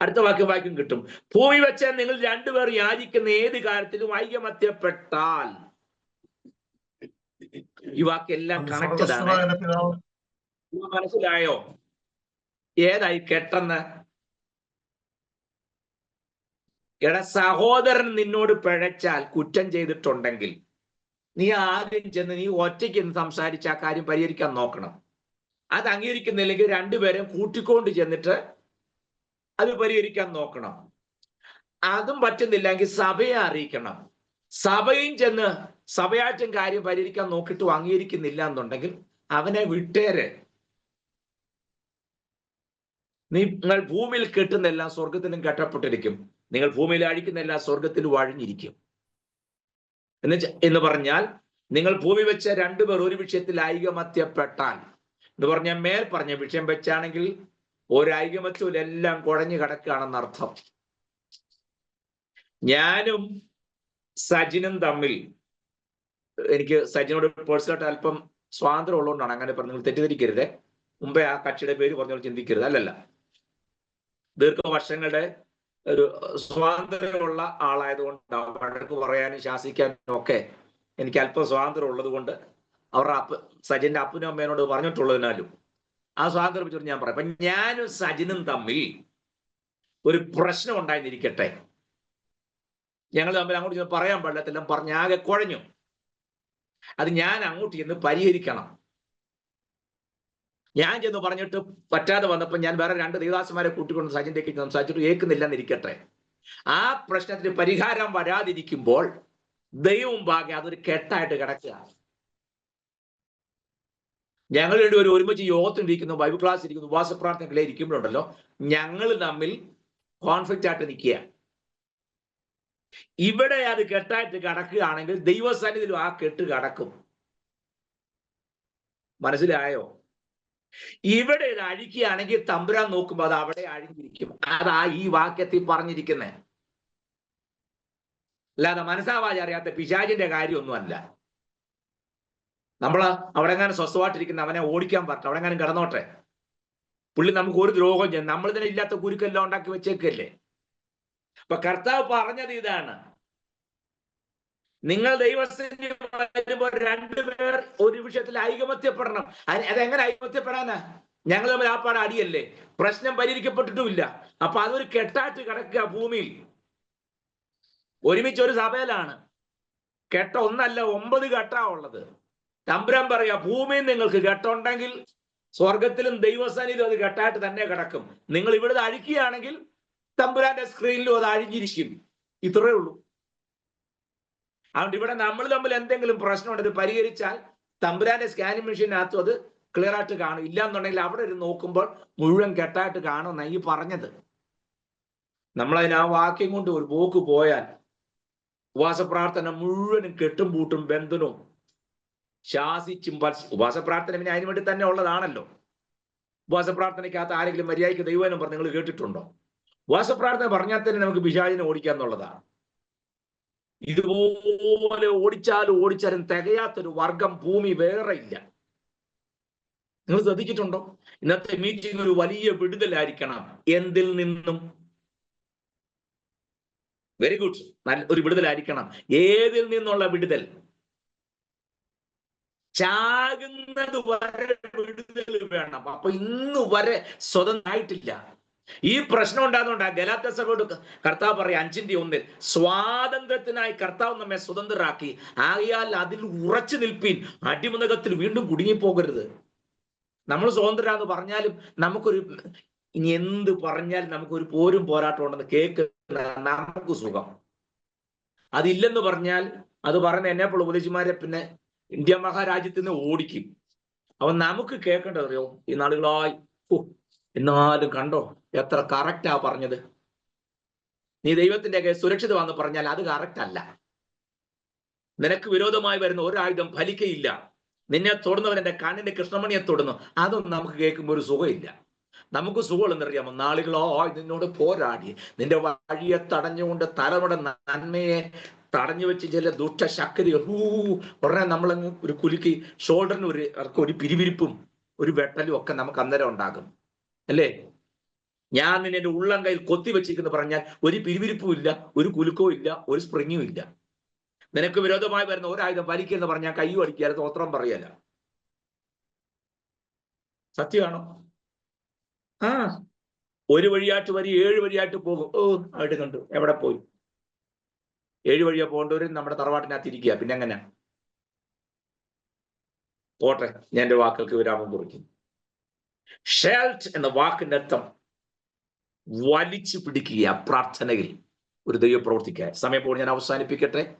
അടുത്ത വാക്യം വായിക്കും കിട്ടും. ഭൂമി വെച്ച് നിങ്ങൾ രണ്ടുപേർ യാചിക്കുന്ന ഏത് കാര്യത്തിലും ഐകമത്യപ്പെട്ടാൽ. ഈ വാക്കെല്ലാം കണക്റ്റഡ് ആണ്. മനസ്സിലായോ ഏതായി കെട്ടെന്ന്? സഹോദരൻ നിന്നോട് പിഴച്ചാൽ, കുറ്റം ചെയ്തിട്ടുണ്ടെങ്കിൽ, നീ ആദ്യം ചെന്ന് നീ ഒറ്റയ്ക്ക് സംസാരിച്ച് ആ കാര്യം പരിഹരിക്കാൻ നോക്കണം. അത് അംഗീകരിക്കുന്നില്ലെങ്കിൽ രണ്ടുപേരും കൂട്ടിക്കൊണ്ട് ചെന്നിട്ട് അത് പരിഹരിക്കാൻ നോക്കണം. അതും പറ്റുന്നില്ലെങ്കിൽ സഭയെ അറിയിക്കണം. സഭയും ചെന്ന് സഭയാറ്റും കാര്യം പരിഹരിക്കാൻ നോക്കിയിട്ടും അംഗീകരിക്കുന്നില്ല എന്നുണ്ടെങ്കിൽ അവനെ വിട്ടേര്. നിങ്ങൾ ഭൂമിയിൽ കെട്ടുന്നെല്ലാം സ്വർഗത്തിലും കെട്ടപ്പെട്ടിരിക്കും, നിങ്ങൾ ഭൂമിയിൽ അഴിക്കുന്നെല്ലാം സ്വർഗത്തിലും അഴിഞ്ഞിരിക്കും എന്ന് പറഞ്ഞാൽ, നിങ്ങൾ ഭൂമി വെച്ച രണ്ടുപേർ ഒരു വിഷയത്തിൽ ഐകമത്യപ്പെട്ടാൽ എന്ന് പറഞ്ഞാൽ, മേൽ പറഞ്ഞ വിഷയം വെച്ചാണെങ്കിൽ ഒരു ഐകമത്യവും എല്ലാം കുഴഞ്ഞു കിടക്കുകയാണെന്ന് അർത്ഥം. ഞാനും സജിനും തമ്മിൽ, എനിക്ക് സജിനോട് പേഴ്സണലായിട്ട് അല്പം സ്വാതന്ത്ര്യം ഉള്ളതുകൊണ്ടാണ് അങ്ങനെ പറഞ്ഞു, നിങ്ങൾ തെറ്റിദ്ധരിക്കരുത്. മുമ്പേ ആ കക്ഷിയുടെ പേര് പറഞ്ഞോൾ ചിന്തിക്കരുത്. അല്ലല്ല, ദീർഘവർഷങ്ങളുടെ ഒരു സ്വാതന്ത്ര്യമുള്ള ആളായതുകൊണ്ട് വഴക്ക് പറയാനും ശാസിക്കാനും ഒക്കെ എനിക്ക് അല്പം സ്വാതന്ത്ര്യം ഉള്ളത് കൊണ്ട്, അവരുടെ സജിന്റെ അപ്പനും അമ്മേനോട് പറഞ്ഞിട്ടുള്ളതിനാലും ആ സ്വാതന്ത്ര്യം വെച്ചിട്ട് ഞാൻ പറയാം. അപ്പൊ ഞാനും സജിനും തമ്മിൽ ഒരു പ്രശ്നം ഉണ്ടായിരുന്നിരിക്കട്ടെ, ഞങ്ങൾ തമ്മിൽ അങ്ങോട്ട് ചെന്ന് പറയാൻ പാടില്ല, പറഞ്ഞാകെ കുഴഞ്ഞു. അത് ഞാൻ അങ്ങോട്ട് ചെന്ന് പരിഹരിക്കണം. ഞാൻ ചെന്ന് പറഞ്ഞിട്ട് പറ്റാതെ വന്നപ്പോൾ ഞാൻ വേറെ 2 ദേവദാസന്മാരെ കൂട്ടിക്കൊണ്ട് സജിൻ്റെക്ക് സംസാരിച്ചിട്ട് ഏൽക്കുന്നില്ല എന്നിരിക്കട്ടെ. ആ പ്രശ്നത്തിന് പരിഹാരം വരാതിരിക്കുമ്പോൾ ദൈവം ഭാഗ്യം അതൊരു കെട്ടായിട്ട് കിടക്കുക. ഞങ്ങൾ രണ്ടുപേരും ഒരുമിച്ച് യോഗത്തിനിരിക്കുന്നു, ബൈബിൾ ക്ലാസ് ഇരിക്കുന്നു, ഉപവാസ പ്രാർത്ഥനകളെ ഇരിക്കുമ്പോഴുണ്ടല്ലോ, ഞങ്ങൾ തമ്മിൽ കോൺഫ്ലിക്റ്റ് ആയിട്ട് നിൽക്കുക. ഇവിടെ അത് കെട്ടായിട്ട് കിടക്കുകയാണെങ്കിൽ ദൈവസന്നിധിയിലും ആ കെട്ട് കിടക്കും. മനസ്സിലായോ? ഇവിടെ ഇത് അഴിക്കുകയാണെങ്കിൽ തമ്പുരാൻ നോക്കുമ്പോൾ അത് അവിടെ അഴിഞ്ഞിരിക്കും. അതാ ഈ വാക്യത്തിൽ പറഞ്ഞിരിക്കുന്നത്. അല്ലാതെ മനസ്സാവാതെ അറിയാത്ത പിശാചിന്റെ കാര്യമൊന്നുമല്ല. നമ്മള് അവിടെങ്ങാനും സ്വസ്ഥമായിട്ടിരിക്കുന്ന അവനെ ഓടിക്കാൻ പറ്റണം, അവിടെങ്ങാനും കിടന്നോട്ടെ. പുള്ളി നമുക്ക് ഒരു ദ്രോഹം ചെയ്യും, നമ്മൾ ഇതിനെ ഇല്ലാത്ത കുരുക്കെല്ലാം ഉണ്ടാക്കി വെച്ചേക്കല്ലേ. അപ്പൊ കർത്താവ് പറഞ്ഞത് ഇതാണ്, നിങ്ങൾ ദൈവസ്ഥിതി വരുമ്പോൾ രണ്ടുപേർ ഒരു വിഷയത്തിൽ ഐകമത്യപ്പെടണം. അതെങ്ങനെ ഐകമത്യപ്പെടാനാ? ഞങ്ങൾ തമ്മിൽ ആ പാടെ അടിയല്ലേ, പ്രശ്നം പരിഹരിക്കപ്പെട്ടിട്ടുമില്ല. അപ്പൊ അതൊരു കെട്ടായിട്ട് കിടക്കുക ഭൂമിയിൽ. ഒരുമിച്ച് ഒരു സഭയിലാണ്, കെട്ട ഒന്നല്ല 9 കെട്ടാ ഉള്ളത്. തമ്പുരാൻ പറയാ, ഭൂമിയിൽ നിങ്ങൾക്ക് കെട്ടുണ്ടെങ്കിൽ സ്വർഗത്തിലും ദൈവസന്നിധിയിലും അത് കെട്ടായിട്ട് തന്നെ കിടക്കും. നിങ്ങൾ ഇവിടുന്ന് അഴിക്കുകയാണെങ്കിൽ തമ്പുരാന്റെ സ്ക്രീനിലും അത് അഴിഞ്ഞിരിക്കും. ഇത്രയേ ഉള്ളൂ. അതുകൊണ്ട് ഇവിടെ നമ്മൾ തമ്മിൽ എന്തെങ്കിലും പ്രശ്നമുണ്ട്, ഇത് പരിഹരിച്ചാൽ തമ്പുരാന്റെ സ്കാനിങ് മെഷീനകത്തും അത് ക്ലിയർ ആയിട്ട് കാണും. ഇല്ല എന്നുണ്ടെങ്കിൽ അവിടെ ഒരു നോക്കുമ്പോൾ മുഴുവൻ കെട്ടായിട്ട് കാണുമെന്ന ഈ പറഞ്ഞത്. നമ്മളതിന് ആ വാക്യം കൊണ്ട് ഒരു പോക്ക് പോയാൽ ഉപവാസ പ്രാർത്ഥന മുഴുവനും കെട്ടും പൂട്ടും ബന്ധനവും ശാസിച്ചും ഉപവാസ പ്രാർത്ഥന പിന്നെ അതിനു വേണ്ടി തന്നെ ഉള്ളതാണല്ലോ. ഉപവാസ പ്രാർത്ഥനയ്ക്കകത്ത് ആരെങ്കിലും മര്യാദയ്ക്ക് ദൈവനം പറഞ്ഞ് നിങ്ങൾ കേട്ടിട്ടുണ്ടോ? ഉപവാസ പ്രാർത്ഥന പറഞ്ഞാൽ തന്നെ നമുക്ക് പിശാചിനെ ഓടിക്കാന്നുള്ളതാണ്. ഇതുപോലെ ഓടിച്ചാലും തികയാത്തൊരു വർഗം ഭൂമി വേറെ ഇല്ല. നിങ്ങൾ ശ്രദ്ധിച്ചിട്ടുണ്ടോ? ഇന്നത്തെ മീറ്റിംഗ് ഒരു വലിയ വിടുതലായിരിക്കണം. എന്തിൽ നിന്നും? വെരി ഗുഡ്, നല്ല ഒരു വിടുതലായിരിക്കണം. ഏതിൽ നിന്നുള്ള വിടുതൽ? ചാകുന്നത് വരെ വിടുതൽ വേണം. അപ്പൊ ഇന്ന് വരെ സ്വതന്ത്രമായിട്ടില്ല. ഈ പ്രശ്നം ഉണ്ടാകുന്നുണ്ടാ ഗലാത്യ സഭയോട് കർത്താവ് പറയാം 5:1 സ്വാതന്ത്ര്യത്തിനായി കർത്താവ് നമ്മെ സ്വതന്ത്രരാക്കി, ആയാൽ അതിൽ ഉറച്ചു നിൽപ്പീൻ, അടിമുനകത്തിൽ വീണ്ടും കുടുങ്ങിപ്പോകരുത്. നമ്മൾ സ്വതന്ത്രരാന്ന് പറഞ്ഞാലും നമുക്കൊരു, ഇനി എന്ത് പറഞ്ഞാലും നമുക്കൊരു പോരും പോരാട്ടം ഉണ്ടെന്ന് കേൾക്കുന്ന നമുക്ക് സുഖം. അതില്ലെന്ന് പറഞ്ഞാൽ അത് പറയുന്ന എന്നെപ്പോൾ ഉപദേശിമാരെ പിന്നെ ഇന്ത്യ മഹാരാജ്യത്ത് നിന്ന് ഓടിക്കും. അവൻ നമുക്ക് കേൾക്കേണ്ടത് അറിയോ, ഈ നാളുകളായി എന്നാലും കണ്ടോ എത്ര കറക്റ്റാ പറഞ്ഞത്. നീ ദൈവത്തിന്റെ സുരക്ഷിതമാണെന്ന് പറഞ്ഞാൽ അത് കറക്റ്റ് അല്ല. നിനക്ക് വിരോധമായി വരുന്ന ഒരായുധം ഫലിക്കയില്ല. നിന്നെ തൊടുന്നവൻ എന്റെ കണ്ണിന്റെ കൃഷ്ണമണിയെ തൊടുന്നു. അതൊന്നും നമുക്ക് കേൾക്കുമ്പോൾ ഒരു സുഖമില്ല. നമുക്ക് സുഖമുള്ളെന്നറിയാമോ? നാളുകളോ നിന്നോട് പോരാടി നിന്റെ വഴിയെ തടഞ്ഞുകൊണ്ട് തലമുറ നന്മയെ തടഞ്ഞു വെച്ച് ചില ദുഷ്ടശക്തികൾ ഉടനെ നമ്മളങ്ങ് ഒരു കുലുക്കി ഷോൾഡറിന് ഒരു പിരിവിരിപ്പും ഒരു വെട്ടലും ഒക്കെ നമുക്ക് അന്നേരം ഉണ്ടാകും അല്ലേ? ഞാൻ നിന്നെ എന്റെ ഉള്ളം കയ്യിൽ കൊത്തി വെച്ചിരിക്കുന്നു പറഞ്ഞാൽ ഒരു പിരിവിരിപ്പും ഇല്ല, ഒരു കുലുക്കവും ഇല്ല, ഒരു സ്പ്രിങ്ങും ഇല്ല. നിനക്ക് വിരോധമായി വരുന്ന ഒരായുധം വലിക്കുമെന്ന് പറഞ്ഞാൽ കയ്യും അടിക്കാതെ സ്തോത്രം പറയല. സത്യമാണോ? ആ, ഒരു വഴിയായിട്ട് വരി 7 വഴിയായിട്ട് പോകും. അവിടെ കണ്ടു എവിടെ പോയി? 7 വഴിയാ പോകേണ്ടവരും നമ്മുടെ തറവാട്ടിനകത്ത് ഇരിക്കുക. പിന്നെ എങ്ങനെ പോട്ടെ? ഞാൻ എന്റെ വാക്കുകൾക്ക് വിരാമം കുറിക്കും. ഷെൽറ്റ് എന്ന വാക്കിന്റെ അർത്ഥം വലിച്ചു പിടിക്കുക. പ്രാർത്ഥനയിൽ ഒരു ദൈവ പ്രവർത്തിക്കുക. സമയം പോയി ഞാൻ അവസാനിപ്പിക്കട്ടെ.